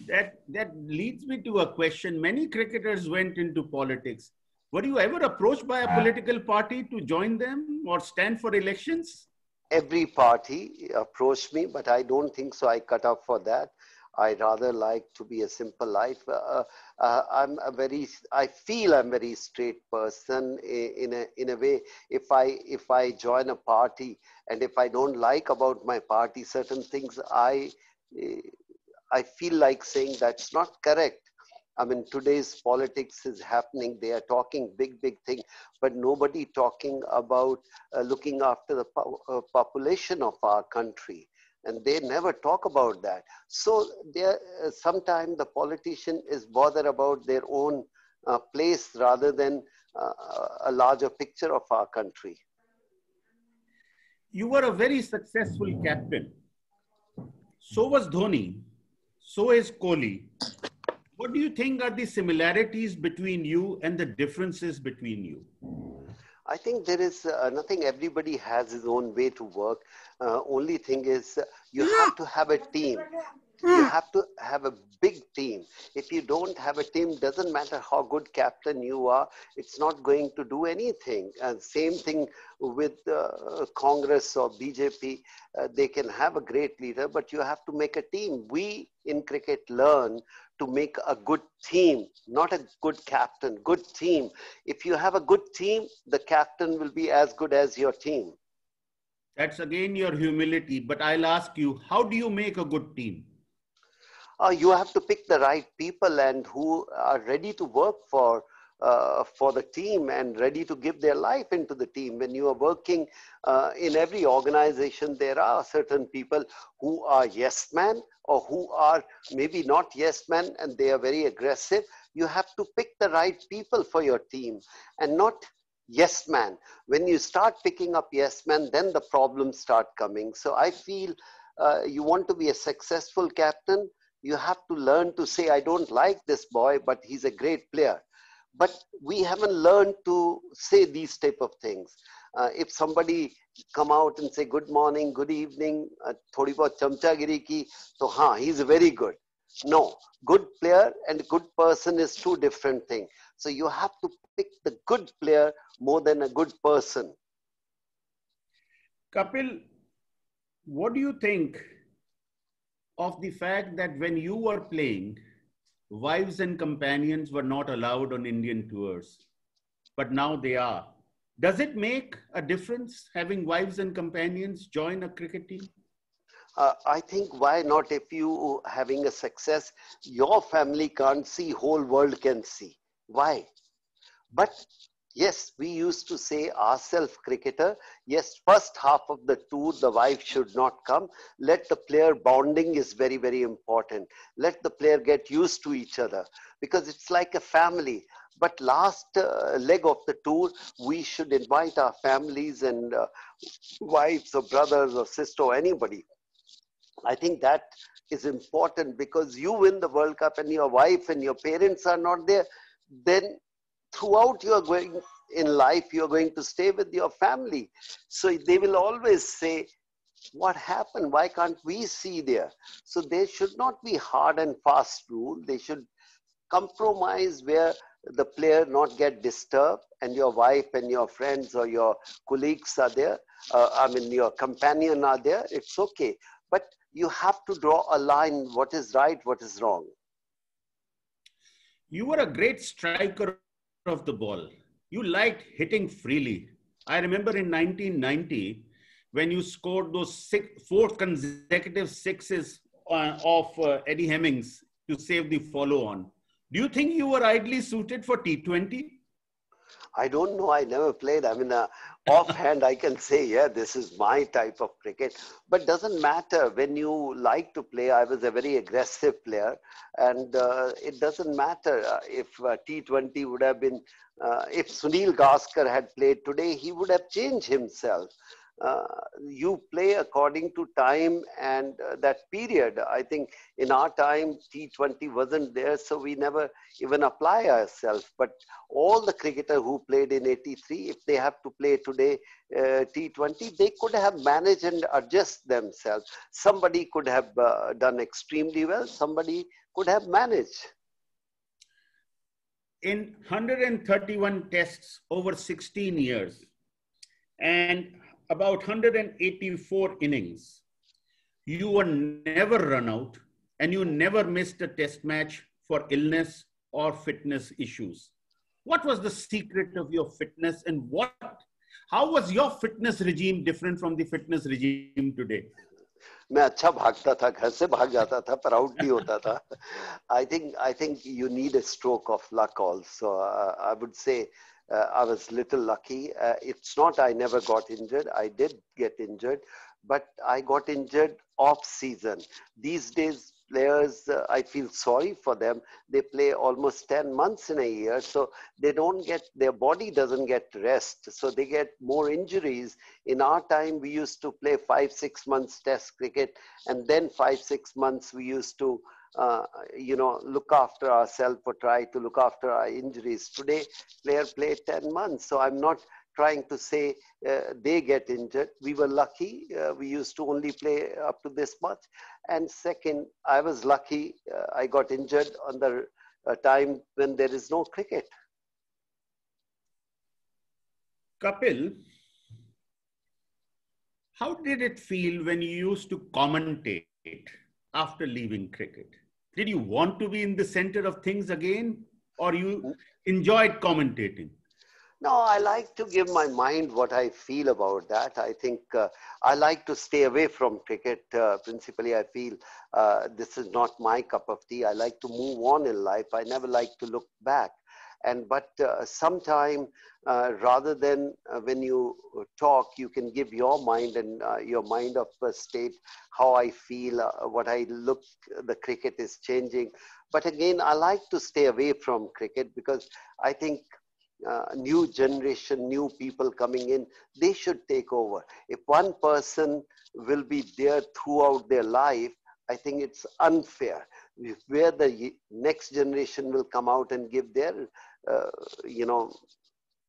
That leads me to a question. Many cricketers went into politics. Were you ever approached by a political party to join them or stand for elections? Every party approached me, but I don't think so I cut up for that. I rather like to be a simple life. I feel I'm a very straight person in a way. If I join a party and if I don't like about my party certain things, I feel like saying that's not correct. I mean, today's politics is happening. They are talking big thing, but nobody talking about looking after the population of our country. And they never talk about that. So sometimes the politician is bothered about their own place rather than a larger picture of our country. You were a very successful captain. So was Dhoni. So is Kohli. What do you think are the similarities between you and the differences between you? I think there is nothing. Everybody has his own way to work. Only thing is you have to have a team. You have to have a big team. If you don't have a team, doesn't matter how good captain you are, it's not going to do anything. And same thing with Congress or BJP. They can have a great leader, but you have to make a team. We in cricket learn to make a good team, not a good captain, good team. If you have a good team, the captain will be as good as your team. That's again your humility, but I'll ask you, how do you make a good team? You have to pick the right people and who are ready to work for for the team and ready to give their life into the team. When you are working in every organization, there are certain people who are yes men or who are maybe not yes men, and they are very aggressive. You have to pick the right people for your team and not yes man. When you start picking up yes men, then the problems start coming. So I feel you want to be a successful captain, you have to learn to say, I don't like this boy, but he's a great player. But we haven't learned to say these type of things. If somebody come out and say good morning, good evening, thodi bahut chamchagiri ki, so he's very good. No, good player and good person is two different things. So you have to pick the good player more than a good person. Kapil, what do you think of the fact that when you were playing, wives and companions were not allowed on Indian tours, but now they are? Does it make a difference having wives and companions join a cricket team? I think why not? If you having a success, your family can't see, whole world can see. Why? But yes, we used to say ourselves cricketer, yes, first half of the tour, the wife should not come. Let the player bonding is very, very important. Let the player get used to each other because it's like a family. But last leg of the tour, we should invite our families and wives or brothers or sister or anybody. I think that is important because you win the World Cup and your wife and your parents are not there, then throughout you are going in life, you are going to stay with your family. So they will always say, what happened? Why can't we see there? So there should not be hard and fast rule. They should compromise where the player not get disturbed and your wife and your friends or your colleagues are there. Your companion are there. It's okay. But you have to draw a line, what is right, what is wrong. You were a great striker of the ball. You liked hitting freely. I remember in 1990, when you scored those 4 consecutive sixes of Eddie Hemmings to save the follow-on. Do you think you were ideally suited for T20? I don't know. I never played. Offhand, I can say, yeah, this is my type of cricket. But doesn't matter. When you like to play, I was a very aggressive player. And it doesn't matter if T20 would have been, if Sunil Gavaskar had played today, he would have changed himself. You play according to time and that period. I think in our time, T20 wasn't there, so we never even apply ourselves. But all the cricketers who played in 83, if they have to play today T20, they could have managed and adjust themselves. Somebody could have done extremely well, somebody could have managed. In 131 tests over 16 years and about 184 innings, you were never run out and you never missed a test match for illness or fitness issues. What was the secret of your fitness and how was your fitness regime different from the fitness regime today? मैं अच्छा भागता था, घर से भाग जाता था, पर आउट नहीं होता था. I think you need a stroke of luck also. I would say I was little lucky. It's not I never got injured. I did get injured, but I got injured off season. These days, players, I feel sorry for them. They play almost 10 months in a year, so they don't get, their body doesn't get rest, so they get more injuries. In our time, we used to play 5-6 months test cricket, and then 5-6 months we used to look after ourselves or try to look after our injuries. Today, player play 10 months, so I'm not trying to say they get injured. We were lucky. We used to only play up to this much. And second, I was lucky. I got injured on the time when there is no cricket. Kapil, how did it feel when you used to commentate after leaving cricket? Did you want to be in the center of things again, or you enjoyed commentating? No, I like to give my mind what I feel about that. I think I like to stay away from cricket. Principally, I feel this is not my cup of tea. I like to move on in life. I never like to look back. But sometime, rather than when you talk, you can give your mind and your mind of state, how I feel, what I look, the cricket is changing. But again, I like to stay away from cricket because I think new generation, new people coming in, they should take over. If one person will be there throughout their life, I think it's unfair. Where the next generation will come out and give their,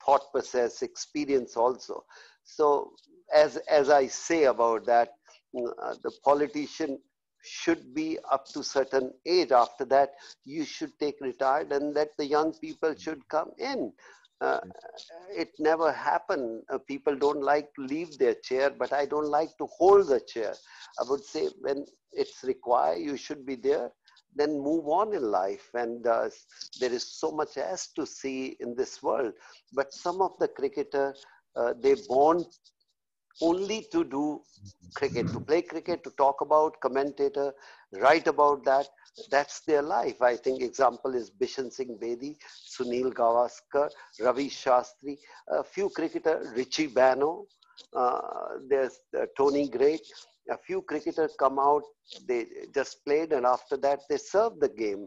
thought process, experience also. So as I say about that, the politician should be up to certain age. After that, you should take retired and let the young people should come in. It never happened. People don't like to leave their chair, but I don't like to hold the chair. I would say when it's required, you should be there, then move on in life. And there is so much else to see in this world. But some of the cricketers, they born only to do cricket, to play cricket, to talk about, commentator, write about that. That's their life. I think example is Bishan Singh Bedi, Sunil Gavaskar, Ravi Shastri, a few cricketers, Richie Bano, there's Tony Greig. A few cricketers come out, they just played, and after that they serve the game.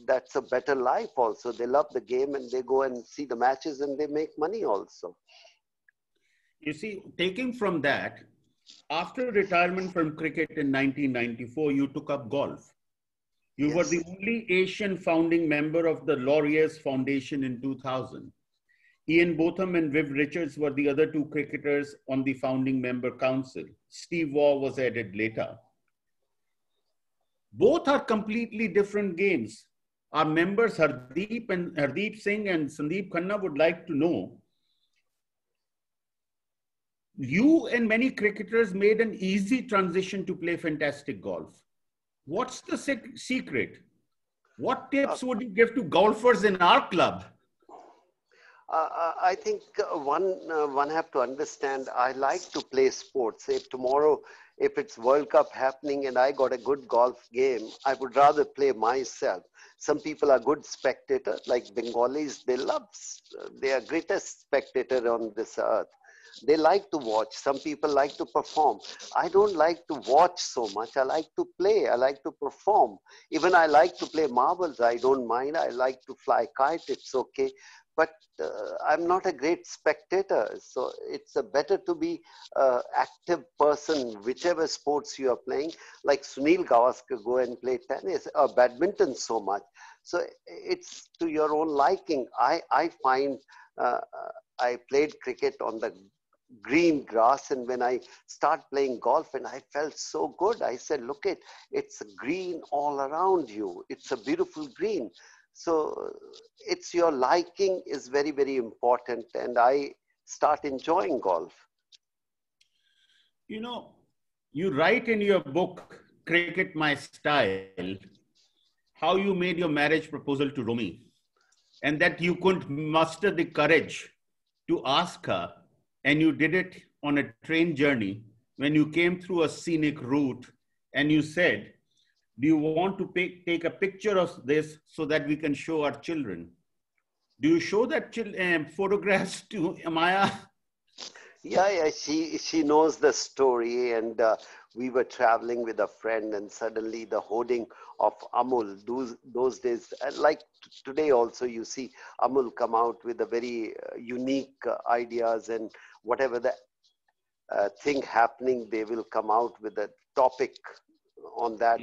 That's a better life also. They love the game and they go and see the matches and they make money also. You see, taking from that, after retirement from cricket in 1994, you took up golf. You were the only Asian founding member of the Laureus Foundation in 2000. Ian Botham and Viv Richards were the other two cricketers on the founding member council. Steve Waugh was added later. Both are completely different games. Our members Hardeep Singh and Sandeep Khanna would like to know, you and many cricketers made an easy transition to play fantastic golf. What's the secret? What tips would you give to golfers in our club? I think one have to understand, I like to play sports. If tomorrow, if it's World Cup happening and I got a good golf game, I would rather play myself. Some people are good spectators, like Bengalis, they are greatest spectator on this earth. They like to watch. Some people like to perform. I don't like to watch so much. I like to play. I like to perform. Even I like to play marbles. I don't mind. I like to fly kite. It's okay. But I'm not a great spectator. So it's better to be an active person, whichever sports you are playing. Like Sunil Gavaskar, go and play tennis or badminton so much. So it's to your own liking. I find I played cricket on the green grass, and when I start playing golf, and I felt so good. I said, look, it's green all around you. It's a beautiful green. So it's your liking is very, very important, and I start enjoying golf. You know, you write in your book, Cricket My Style, how you made your marriage proposal to Romi, and that you couldn't muster the courage to ask her, and you did it on a train journey when you came through a scenic route, and you said, do you want to take a picture of this so that we can show our children? Do you show that photographs to Maya? Yeah, she knows the story, and we were traveling with a friend, and suddenly the hoarding of Amul, those days, like today also, you see Amul come out with a very unique ideas, and whatever the thing happening, they will come out with a topic on that.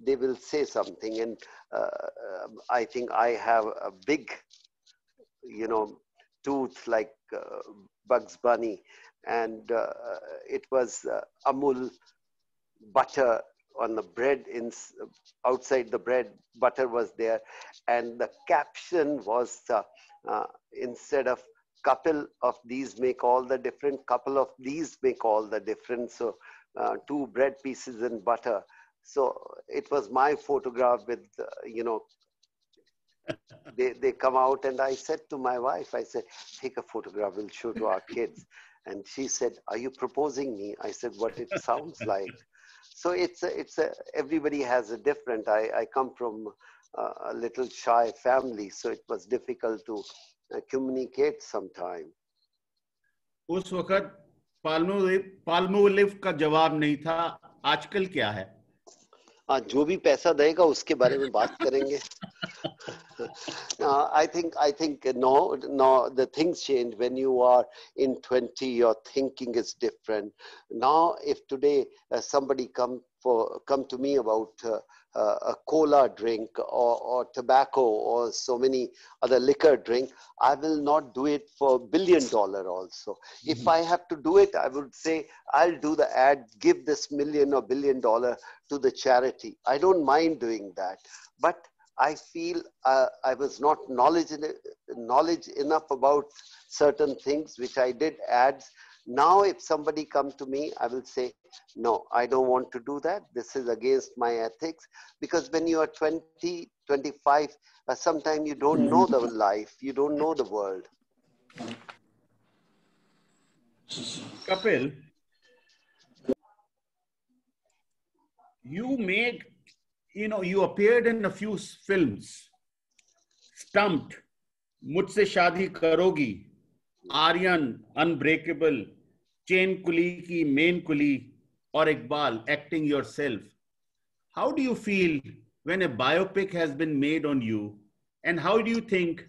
They will say something, and I think I have a big, tooth like Bugs Bunny, and it was Amul butter on the bread, outside the bread, butter was there, and the caption was instead of couple of these make all the difference, couple of these make all the difference. So 2 bread pieces and butter. So it was my photograph with, they come out, and I said to my wife, I said, take a photograph, we'll show to our kids. And she said, are you proposing me? I said, what it sounds like. So everybody has a different. I come from a little shy family, so it was difficult to communicate sometime. उस वक्त Palmolive का जवाब नहीं था, आजकल क्या है? हाँ, जो भी पैसा देगा उसके बारे में बात करेंगे. I think no, the things change. When you are in 20, your thinking is different. Now, if today somebody come to me about a cola drink or tobacco or so many other liquor drink, I will not do it for $1 billion also. If I have to do it, I would say I'll do the ad, give this million or $1 billion to the charity. I don't mind doing that, but I feel I was not knowledge enough about certain things which I did ads. Now, if somebody come to me, I will say, no, I don't want to do that. This is against my ethics. Because when you are 20, 25, sometimes you don't know the life, you don't know the world. Kapil, you appeared in a few films. Stumped, Mujhse Shaadi Karogi, Aryan, Unbreakable, Chain Kuli Ki Main Kuli, or Iqbal, acting yourself. How do you feel when a biopic has been made on you? And how do you think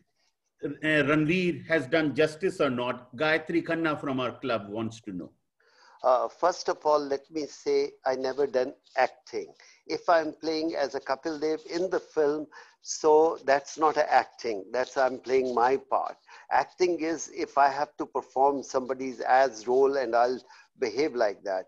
Ranveer has done justice or not? Gayatri Khanna from our club wants to know. First of all, let me say I never done acting. If I'm playing as a Kapil Dev in the film, so that's not an acting. That's I'm playing my part. Acting is if I have to perform somebody's as role and I'll behave like that.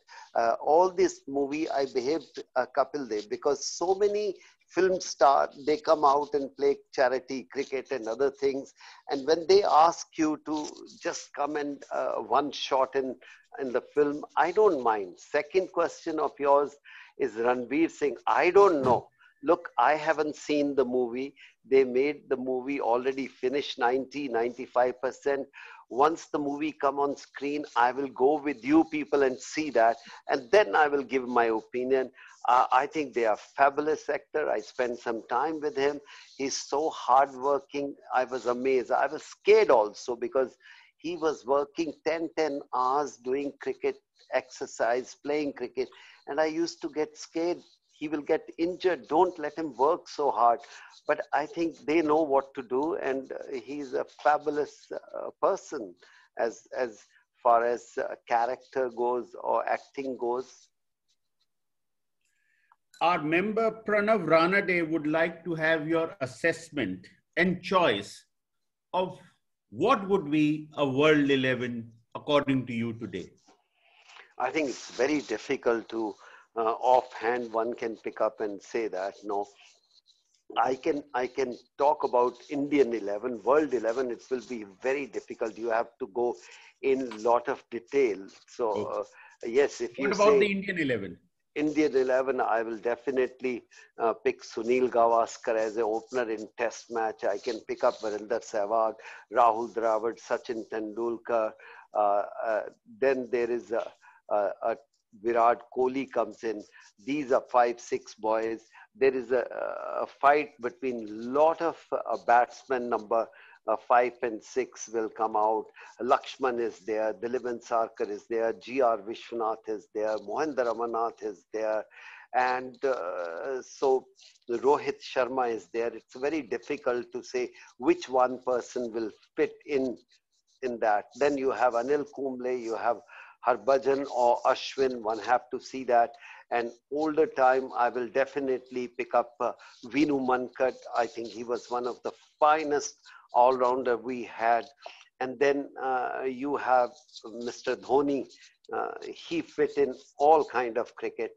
All this movie I behaved Kapil Dev because so many film stars, they come out and play charity, cricket and other things. And when they ask you to just come and one shot in the film, I don't mind. Second question of yours is Ranveer Singh. I don't know. Look, I haven't seen the movie. They made the movie already finished 95%. Once the movie come on screen, I will go with you people and see that. And then I will give my opinion. I think they are fabulous actor. I spent some time with him. He's so hardworking. I was amazed. I was scared also because he was working 10 hours doing cricket exercise, playing cricket. And I used to get scared. He will get injured. Don't let him work so hard. But I think they know what to do. And he's a fabulous person as far as character goes or acting goes. Our member Pranav Ranade would like to have your assessment and choice of what would be a World 11 according to you today. I think it's very difficult to offhand one can pick up and say that. No, I can talk about Indian 11, World 11. It will be very difficult. You have to go in a lot of detail. So yes, if you what about say the Indian 11? Indian 11, I will definitely pick Sunil Gavaskar as an opener in test match. I can pick up Virender Sehwag, Rahul Dravid, Sachin Tendulkar. Then there is a Virat Kohli comes in. These are 5-6 boys. There is a fight between lot of batsmen. Number 5 and 6 will come out. Lakshman is there. Diliban Sarkar is there. G.R. Vishwanath is there. Mohinder Amarnath is there. And so Rohit Sharma is there. It's very difficult to say which one person will fit in that. Then you have Anil Kumble, you have Harbhajan or Ashwin. One have to see that. And older time, I will definitely pick up Vinu Mankad. I think he was one of the finest all-rounder we had. And then you have Mr. Dhoni. He fit in all kind of cricket.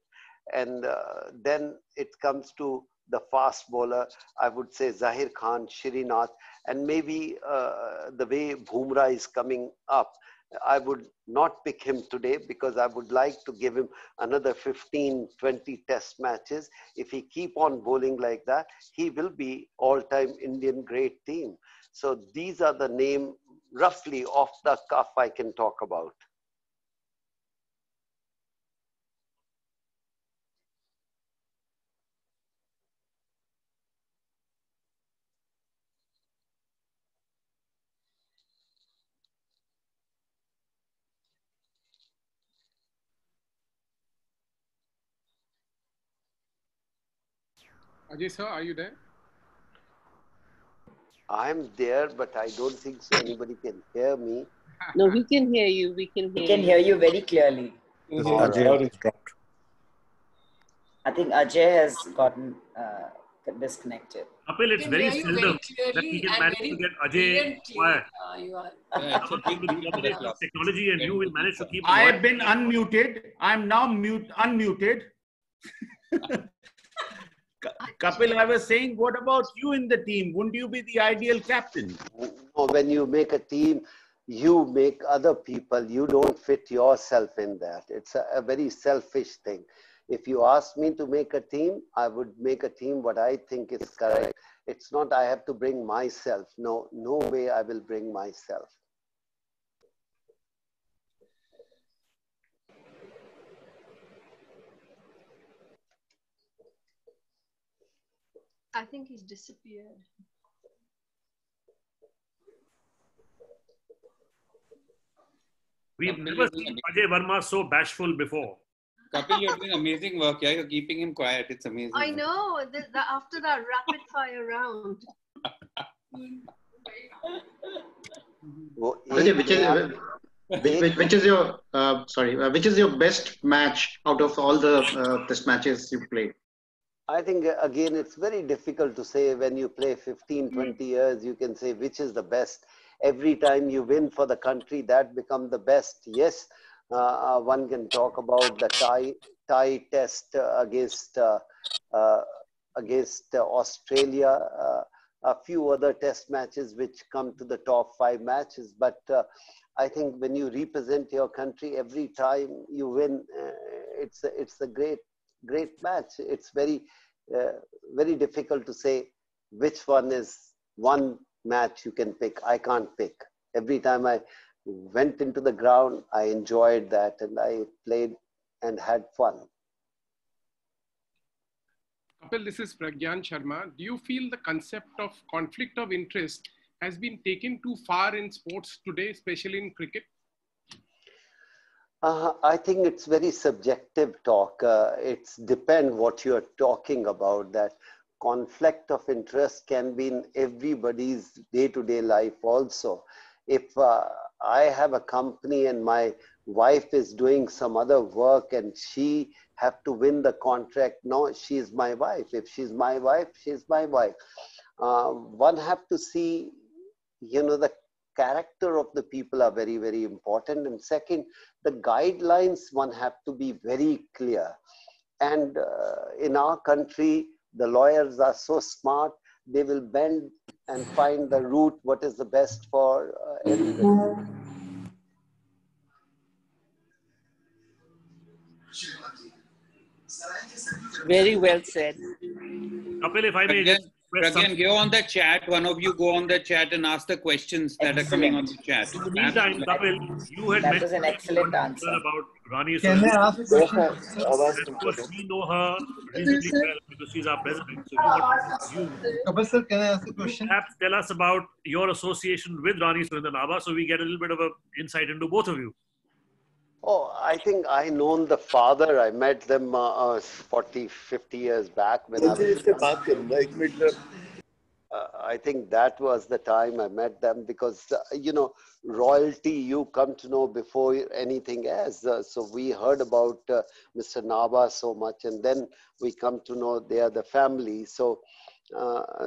And then it comes to the fast bowler. I would say Zahir Khan, Shrinath, and maybe the way Bumrah is coming up. I would not pick him today because I would like to give him another 15, 20 test matches. If he keep on bowling like that, he will be all-time Indian great team. So these are the name roughly off the cuff I can talk about. Ajay sir, are you there? I'm there, but I don't think so anybody can hear me. No, we can hear you. We can hear We can hear you very clearly. Ajay is dropped. I think Ajay has gotten disconnected. Kapil, it's very seldom that we can manage to get Ajay quiet. Technology, and you will manage to keep. I have been unmuted. I'm now unmuted. Kapil, I was saying, what about you in the team? Wouldn't you be the ideal captain? No, when you make a team, you make other people. You don't fit yourself in that. It's a very selfish thing. If you ask me to make a team, I would make a team what I think is correct. It's not I have to bring myself. No, no way I will bring myself. I think he's disappeared. We've never seen Ajay Verma so bashful before. Kapil, you're doing amazing work. Yeah, you're keeping him quiet. It's amazing. I know. After that rapid fire round. Ajay, which is your best match out of all the test matches you played? I think, again, it's very difficult to say. When you play 15, 20 years, you can say which is the best. Every time you win for the country, that becomes the best. Yes, one can talk about the tie test against Australia, a few other test matches which come to the top 5 matches. But I think when you represent your country, every time you win, it's a great match. It's very difficult to say which one is one match you can pick. I can't pick. Every time I went into the ground, I enjoyed that and I played and had fun. Kapil, this is Pragyan Sharma. Do you feel the concept of conflict of interest has been taken too far in sports today, especially in cricket? I think it's very subjective talk. It's depend what you're talking about. That conflict of interest can be in everybody's day-to-day life also. If I have a company and my wife is doing some other work and she have to win the contract, no, she's my wife. If she's my wife, she's my wife. One have to see, the character of the people are very, very important. And second, the guidelines one have to be very clear. And in our country, the lawyers are so smart, they will bend and find the route, what is the best for everybody. Very well said. Kapil, if I may just Pragyan, go on the chat. One of you go on the chat and ask the questions that are coming on the chat. In the meantime, Kapil, you had That was an excellent answer. about Rani. Can I ask a question? Of course, we know her reasonably well because she's our president. So Kapil sir, can I ask a question? Perhaps tell us about your association with Rani Surendra Nabha so we get a little bit of an insight into both of you. Oh, I think I known the father. I met them 40, 50 years back when I was I think that was the time I met them because, royalty you come to know before anything else. So we heard about Mr. Nabha so much and then we come to know they are the family. So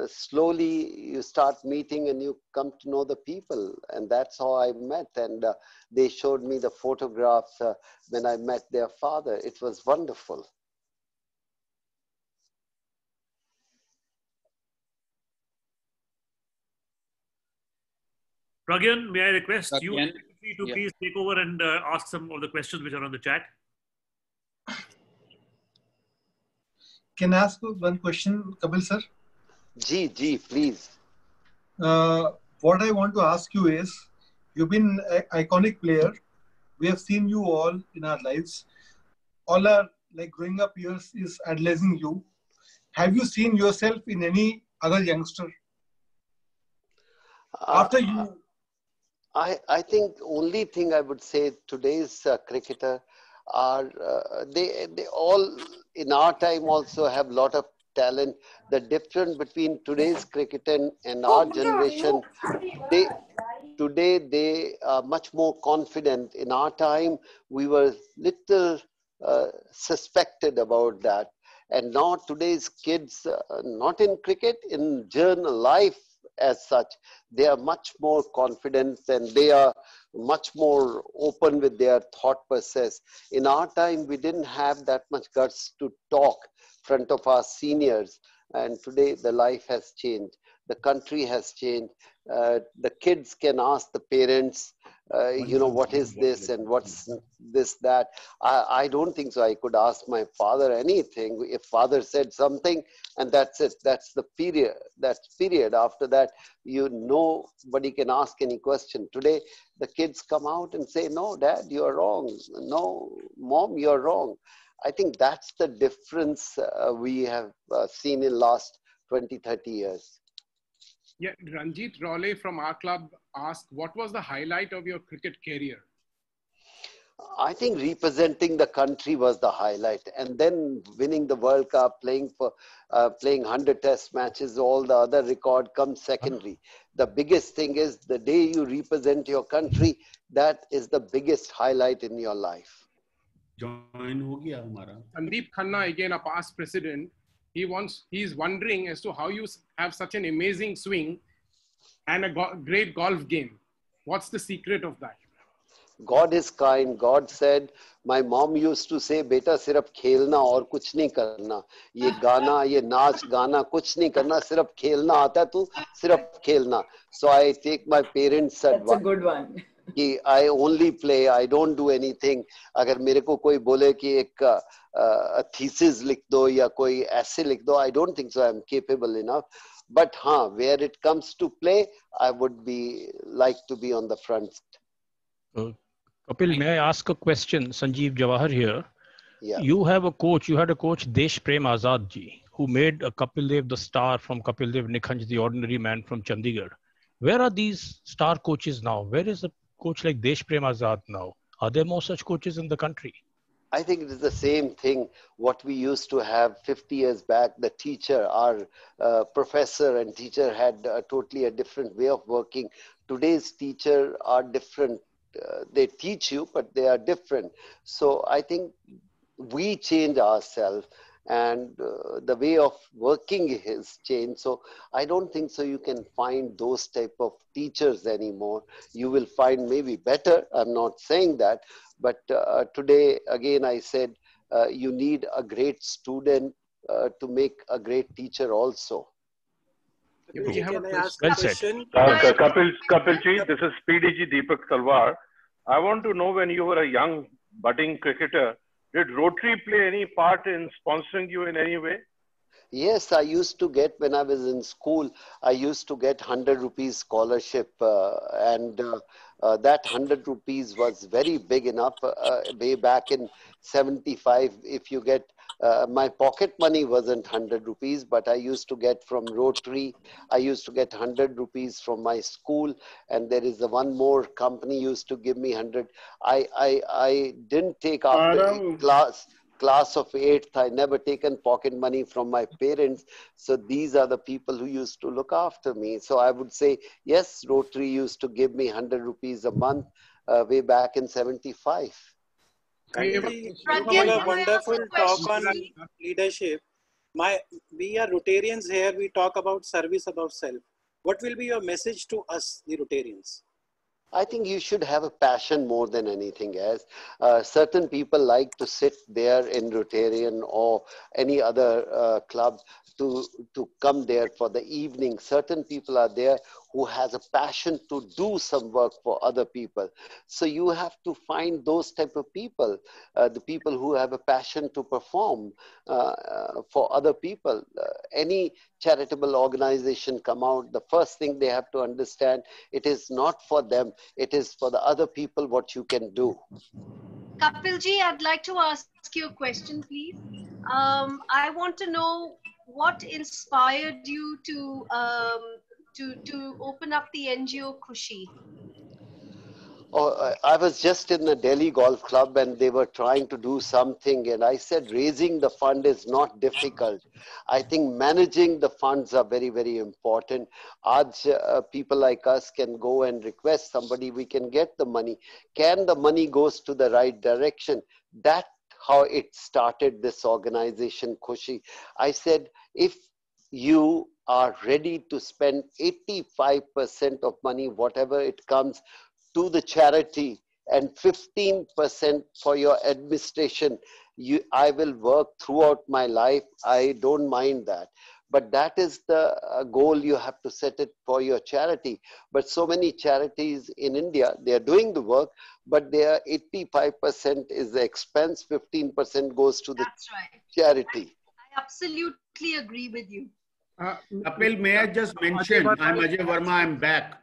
slowly you start meeting and you come to know the people, and that's how I met. And they showed me the photographs when I met their father. It was wonderful. Pragyan, may I request you to please take over and ask some of the questions which are on the chat? Can I ask one question, Kapil sir? Ji, please. What I want to ask you is, you've been an iconic player. We have seen you all in our lives. All our growing up years is idolizing you. Have you seen yourself in any other youngster? After you... I think only thing I would say today's cricketer are, they all in our time also have lot of talent. The difference between today's cricket and our generation, today they are much more confident. In our time, we were little suspected about that. And now today's kids, not in cricket, in journal life as such, they are much more confident and they are much more open with their thought process. In our time, we didn't have that much guts to talk in front of our seniors. And today the life has changed. The country has changed. The kids can ask the parents, what is this and what's this, that. I don't think so. I could ask my father anything. If father said something, and that's it. That's the period. That's period. After that, nobody can ask any question. Today, the kids come out and say, no, dad, you're wrong. No, mom, you're wrong. I think that's the difference we have seen in last 20, 30 years. Yeah, Ranjit Rowley from our club asked, what was the highlight of your cricket career? I think representing the country was the highlight, and then winning the World Cup, playing 100 test matches, all the other record comes secondary. The biggest thing is the day you represent your country, that is the biggest highlight in your life. Sandeep Khanna, again a past president, he's wondering as to how you have such an amazing swing and a great golf game. What's the secret of that? God is kind. God said, my mom used to say, beta sirap khelna aur kuch nahi karna. Ye gana, ye naach, gana, kuch nahi karna, sirap khelna aata tu, sirap khelna. So I take my parents' advice. That's a good one. कि I only play, I don't do anything. अगर मेरे को कोई बोले कि एक thesis लिख दो या कोई essay लिख दो, I don't think so I'm capable enough. But हाँ, where it comes to play, I would like to be on the front. Kapil, may I ask a question? Sanjeev Jawahar here. Yeah. You had a coach Desh Prem Azad ji, who made Kapil Dev the star from Kapil Dev Nikhanj, the ordinary man from Chandigarh. Where are these star coaches now? Where is a coach like Desh Prem Azad now? Are there more such coaches in the country? I think it is the same thing what we used to have 50 years back. The teacher, our professor and teacher had totally a different way of working. Today's teacher are different. They teach you, but they are different. So I think we change ourselves and the way of working has changed. So I don't think so you can find those type of teachers anymore. You will find maybe better. I'm not saying that. But today, again, I said, you need a great student to make a great teacher also. Can I ask a question? Kapil ji, this is PDG Deepak Talwar. I want to know, when you were a young budding cricketer, did Rotary play any part in sponsoring you in any way? Yes, I used to get, when I was in school, I used to get 100 rupees scholarship and that 100 rupees was very big enough way back in 75. If you get, my pocket money wasn't 100 rupees, but I used to get from Rotary, I used to get 100 rupees from my school, and there is one more company used to give me 100. I didn't take after class of 8th, I never taken pocket money from my parents. So these are the people who used to look after me. So I would say, yes, Rotary used to give me 100 rupees a month way back in 75. You have a wonderful talk on leadership. We are Rotarians here. We talk about service above self. What will be your message to us, the Rotarians? I think you should have a passion more than anything else. Certain people like to sit there in Rotarian or any other club to come there for the evening. Certain people are there who has a passion to do some work for other people. So you have to find those type of people, the people who have a passion to perform for other people. Any charitable organization come out, the first thing they have to understand, it is not for them, it is for the other people what you can do. Kapilji, I'd like to ask you a question, please. I want to know what inspired you to open up the NGO Khushi? Oh, I was just in the Delhi Golf Club and they were trying to do something, and I said raising the fund is not difficult. I think managing the funds are very, very important. People like us can go and request somebody, we can get the money. Can the money goes to the right direction? That's how it started, this organization, Khushi. I said, if you are ready to spend 85% of money, whatever it comes, to the charity and 15% for your administration, I will work throughout my life. I don't mind that. But that is the goal you have to set it for your charity. But so many charities in India, they are doing the work, but their 85% is the expense, 15% goes to the charity. I absolutely agree with you. Kapil, may I just mention, I'm Ajay Verma, I'm back.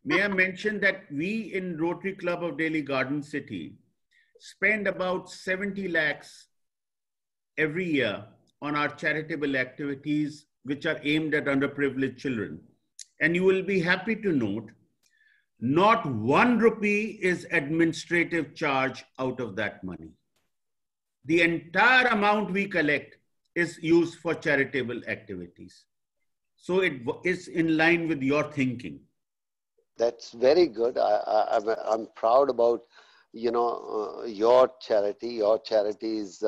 May I mention that we in Rotary Club of Delhi Garden City spend about 70 lakhs every year on our charitable activities which are aimed at underprivileged children. And you will be happy to note, not 1 rupee is administrative charge out of that money. The entire amount we collect is used for charitable activities. So it is in line with your thinking. That's very good. I'm proud about, your charity. Your charity is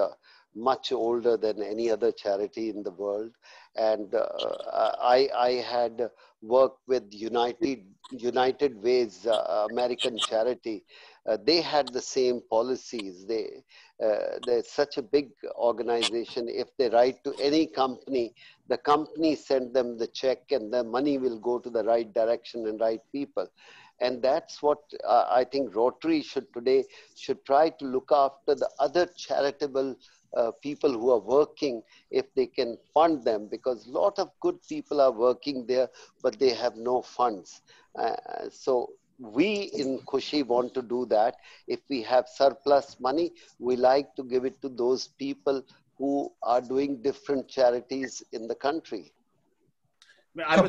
much older than any other charity in the world. And I had worked with United Ways, American charity. They had the same policies. They're such a big organization. If they write to any company, the company send them the check and the money will go to the right direction and right people. And that's what I think Rotary should try to look after the other charitable people who are working, if they can fund them, because a lot of good people are working there, but they have no funds. So we in Khushi want to do that. If we have surplus money, we like to give it to those people who are doing different charities in the country. May I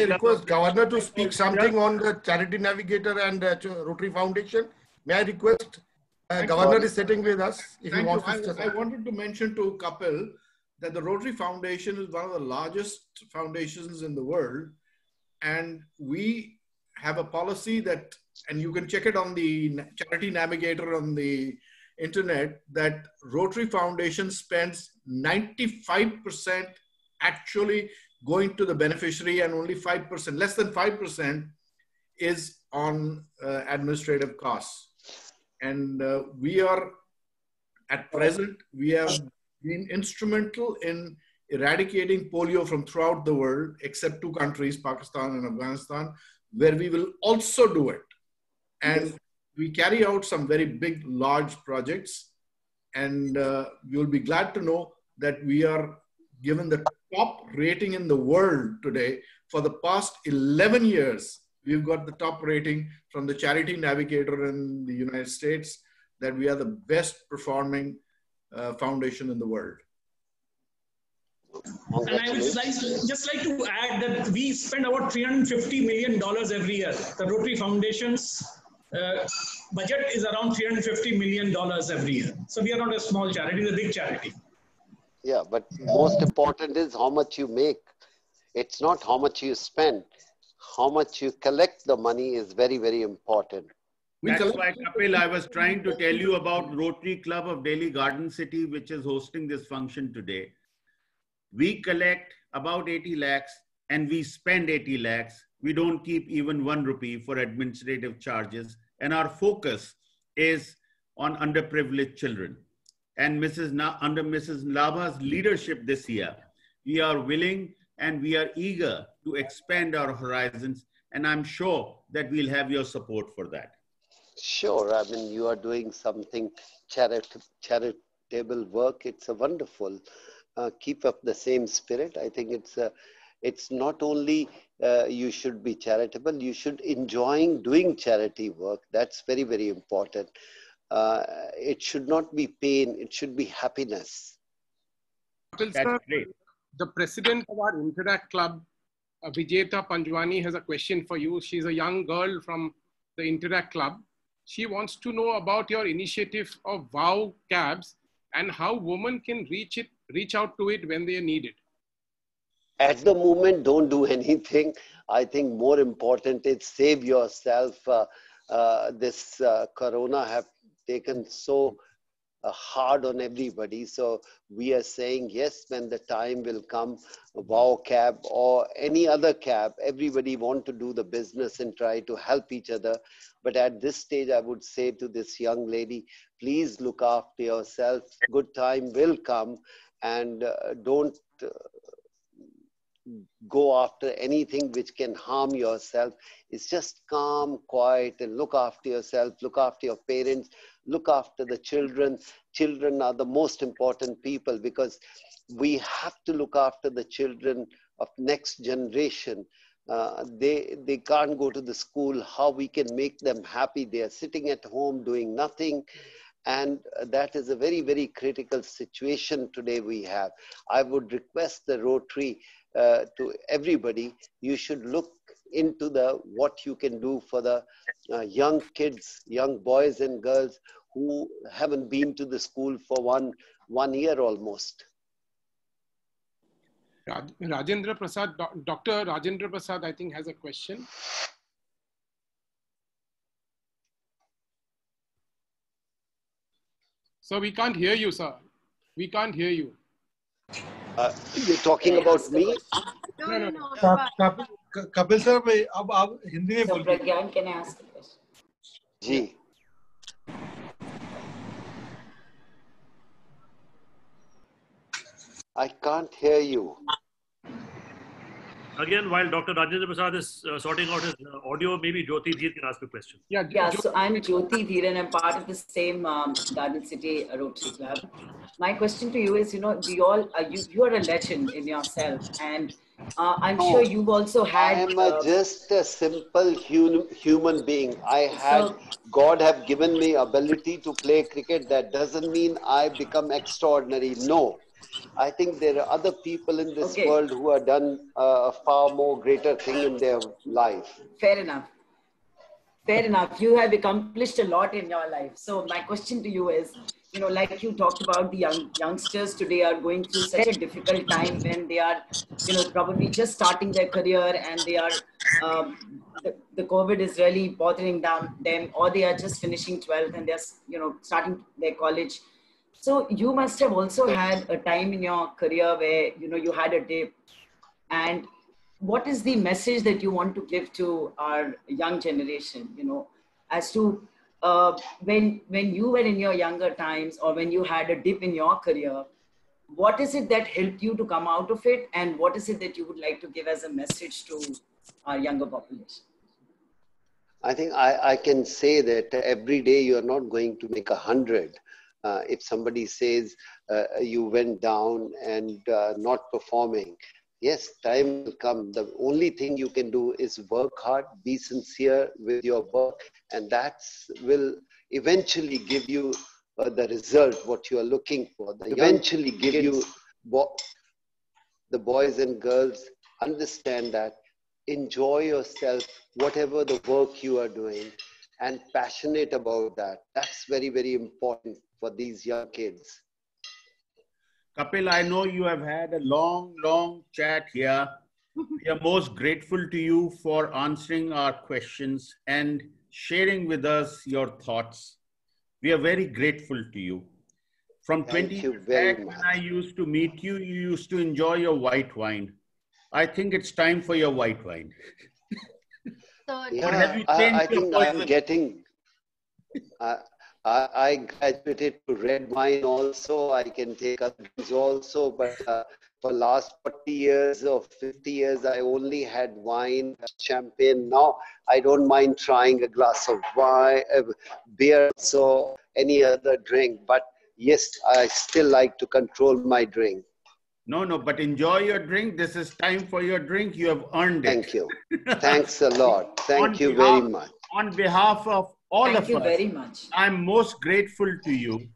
request Governor to speak something on the Charity Navigator and Rotary Foundation? May I request Governor is sitting with us. If he wants to I wanted to mention to Kapil that the Rotary Foundation is one of the largest foundations in the world. And we have a policy that, and you can check it on the Charity Navigator on the internet, that Rotary Foundation spends 95% actually going to the beneficiary and only 5%, less than 5% is on administrative costs. And we are, at present, we have been instrumental in eradicating polio from throughout the world, except 2 countries, Pakistan and Afghanistan, where we will also do it. And we carry out some very big, large projects. And you'll be glad to know that we are given the top rating in the world today. For the past 11 years, we've got the top rating from the Charity Navigator in the United States, that we are the best performing foundation in the world. And I would just like to add that we spend about $350 million every year. The Rotary Foundation's budget is around $350 million every year. So we are not a small charity, it's a big charity. Yeah, but most important is how much you make. It's not how much you spend. How much you collect the money is very, very important. That's why, Kapil, I was trying to tell you about Rotary Club of Delhi Garden City, which is hosting this function today. We collect about 80 lakhs and we spend 80 lakhs. We don't keep even 1 rupee for administrative charges. And our focus is on underprivileged children. And under Mrs. Labha's leadership this year, we are willing and we are eager to expand our horizons. And I'm sure that we'll have your support for that. Sure. I mean, you are doing something charitable work. It's a wonderful. Keep up the same spirit. I think it's not only you should be charitable, you should enjoy doing charity work. That's very, very important. It should not be pain, it should be happiness. That's great. The president of our Interact Club Vijeta Panjwani has a question for you. She's a young girl from the Interact Club. She wants to know about your initiative of Wow Cabs and how women can reach out to it when they need it. At the moment, don't do anything. I think more important is save yourself. This corona have taken so hard on everybody. So we are saying, yes, when the time will come, Wow Cab or any other cab, everybody want to do the business and try to help each other. But at this stage, I would say to this young lady, please look after yourself. Good time will come, and don't go after anything which can harm yourself. It's just calm, quiet, and look after yourself, look after your parents, look after the children. Children are the most important people, because we have to look after the children of next generation. They can't go to the school. How we can make them happy? They are sitting at home doing nothing. And that is a very, very critical situation today we have. I would request the Rotary to everybody, you should look into what you can do for the young kids, young boys and girls who haven't been to the school for one year almost. Rajendra Prasad, Dr. Rajendra Prasad, I think, has a question. So we can't hear you, sir. We can't hear you. You're talking about me? No. Kapil sir, अब हिंदी में बोलिए. Pragyan, can I ask a question? Ji. I can't hear you. Again, while Dr. Rajendra Prasad is sorting out his audio, maybe Jyoti Dheer can ask a question. Yeah, so I'm Jyoti Dheer and I'm part of the same Garden City Rotary Club. My question to you is, you all, you are a legend in yourself, and I'm sure you've also had... I am just a simple human being. God have given me ability to play cricket. That doesn't mean I become extraordinary. No. I think there are other people in this world who have done a far more greater thing in their life. Fair enough. Fair enough. You have accomplished a lot in your life. So my question to you is, like you talked about, the youngsters today are going through such a difficult time when they are, probably just starting their career, and they are, the COVID is really bothering them, or they are just finishing 12th and they're, starting their college. So you must have also had a time in your career where, you had a dip. And what is the message that you want to give to our young generation, as to when you were in your younger times, or when you had a dip in your career, what is it that helped you to come out of it? And what is it that you would like to give as a message to our younger population? I think I can say that every day you're not going to make 100. If somebody says you went down and not performing, yes, time will come. The only thing you can do is work hard, be sincere with your work, and that will eventually give you the result, what you are looking for. Eventually give you, the boys and girls understand that, enjoy yourself, whatever the work you are doing, and passionate about that. That's very, very important for these young kids. Kapil, I know you have had a long chat here. We are most grateful to you for answering our questions and sharing with us your thoughts. We are very grateful to you. From 20 years back when I used to meet you, you used to enjoy your white wine. I think it's time for your white wine. Yeah, I think I'm getting... I graduated to red wine also. I can take other drinks also, but for last 40 years or 50 years, I only had wine, champagne. Now I don't mind trying a glass of wine, beer, so any other drink. But yes, I still like to control my drink. No, but enjoy your drink. This is time for your drink. You have earned it. Thank you. Thanks a lot. Thank you very much. On behalf of all of us. Thank you very much. I'm most grateful to you.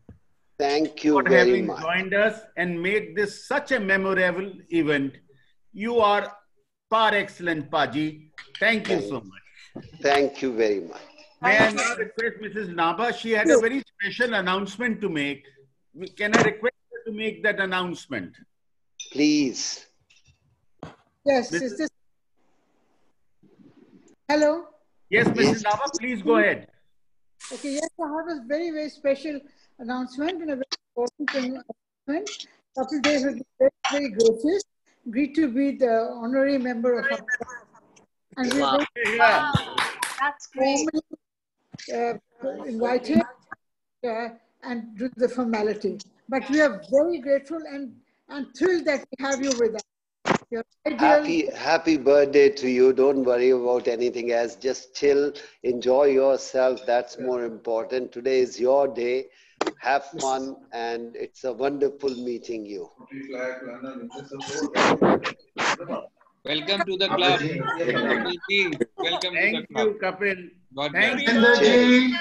Thank you very much. For having joined us and made this such a memorable event. You are Par excellent, Paji. Thank you so much. Thank you very much. May I now request Mrs. Nabha? She had a very special announcement to make. Can I request her to make that announcement? Please. Yes, is this... Hello? Yes, Mrs. Nabha, please go ahead. Okay, yes, I have a very, very special announcement and a very important announcement. Kapil Dev has been very, very gracious, agreed to be the honorary member of our club. And we're Wow. That's great. Invited and do the formality. But we are very grateful and thrilled that we have you with us. You're ideal. Happy birthday to you. Don't worry about anything else. Just chill, enjoy yourself. That's more important. Today is your day. Have fun, and it's a wonderful meeting you. Welcome to the club. Welcome Thank to the club. you, Kapil. God Thank bless. you.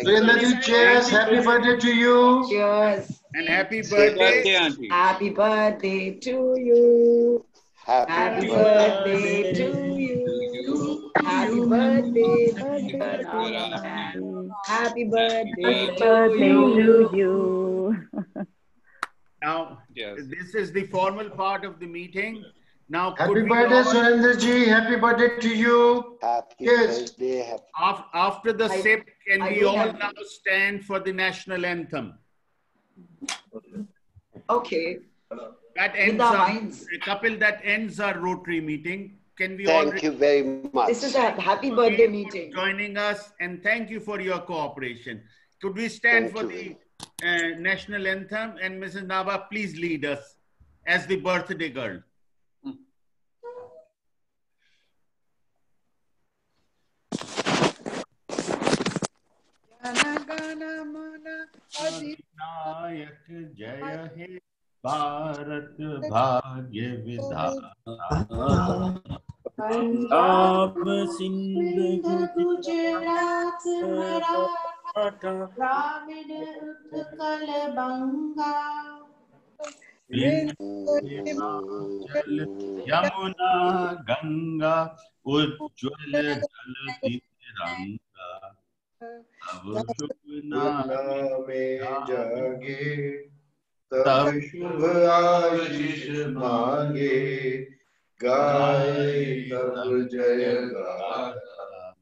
Surendraji, cheers. Happy birthday to you. Cheers. And happy Birthday, birthday. Auntie. Happy birthday to you. Happy birthday to you. Happy birthday, Bhadrana. Happy birthday to you. Now, this is the formal part of the meeting. Now, Happy birthday, Surendraji. Happy birthday to you. Happy Yes. birthday. After the sip, can I we do all have- now stand for the national anthem? Okay. That With ends our our, minds. Kapil, that ends our Rotary meeting. Can we all Thank you very much. This is a happy birthday meeting. joining us, and thank you for your cooperation. Could we stand for the national anthem? And Mrs. Nabha, please lead us as the birthday girl. नायक जय हे भारत भाग्य विधाता पंजाब सिंध गुजरात मराठा द्राविड़ उत्कल बंगा यमुना गंगा उज्ज्वल जल तिरंगा अब शुभ नामे जागे तब शुभ आशीष मांगे गाए तब जय गाथा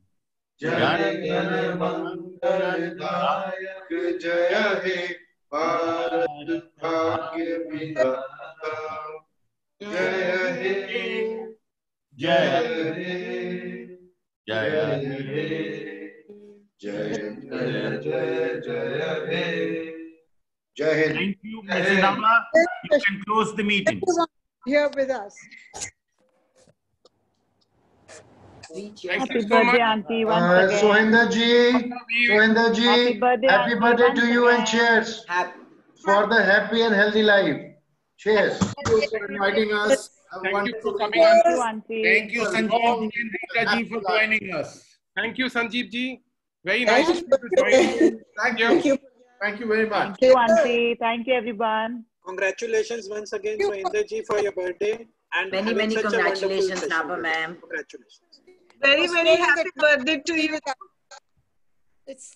जन गण मंगल दायक जय हे भारत भाग्य विधाता जय हे जय हे जय हे जय जय जय जय हे जय Hind. Thank you, Mrs. Nabha. You can close the meeting. Here with us. Happy birthday, Auntie, once again. Sohinder ji, Happy birthday, happy Auntie, birthday once to you and again. cheers for the happy and healthy life. Cheers. Thank you for inviting us. Thank you for coming. Thank you, Auntie. Thank you, Sanjeev ji and Rita ji, for joining us. Thank you, Sanjeev ji. Very nice of you to join. Thank you. Thank you very much. Thank you, Auntie. Thank you, everyone. Congratulations once again, Sohinder ji, for your birthday. And Many, having many such a wonderful congratulations, session Nabha today. ma'am. Congratulations. Very, very happy birthday to you. It's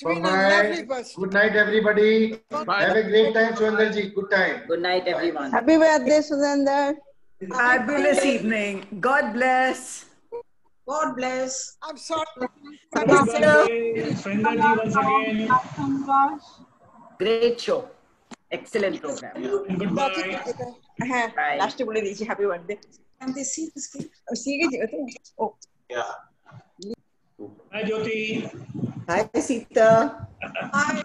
Bye been a bye. lovely birthday. Good night, everybody. Bye. Have a great time, Sohinder ji. Good time. Good night, everyone. Happy birthday, Sudhander. Fabulous evening. God bless. God bless. I'm sorry. Sohinder ji once again. Great show. Excellent program. Goodbye. Bye. Last to say happy birthday. And they see this kid. Oh, see it. Oh. Yeah. Hi, Jyoti. Hi, Sita. Hi.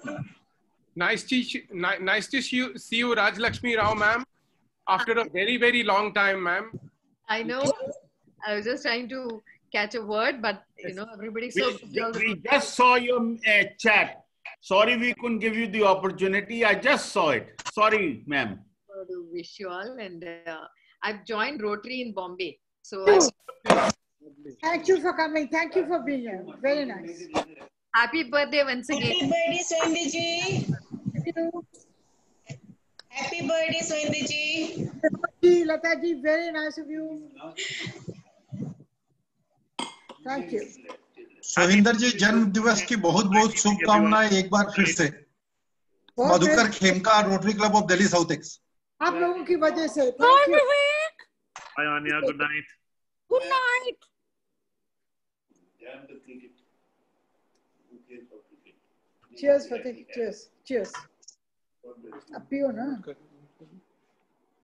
Nice to see you, Raj Lakshmi Rao, ma'am. After a very, very long time, ma'am. I know. I was just trying to catch a word, but you know, everybody's so busy all the We time. just saw your chat. Sorry we couldn't give you the opportunity. I just saw it. Sorry, ma'am. So to wish you all, and I've joined Rotary in Bombay. So Thank you for coming. Thank you for being here. Very nice. happy birthday once again. Happy birthday, Sohinder ji. Happy birthday, Sohinder ji. Lata ji, very nice of you. Thank you. Sohinder जी जन्म दिवस की बहुत बहुत शुभकामनाएं एक बार फिर से Madhukar Khemka rotary club of Delhi south x आप लोगों की वजह से thank you Bye Anya, good night. Good night. Cheers Fateh, cheers, cheers. Up you na.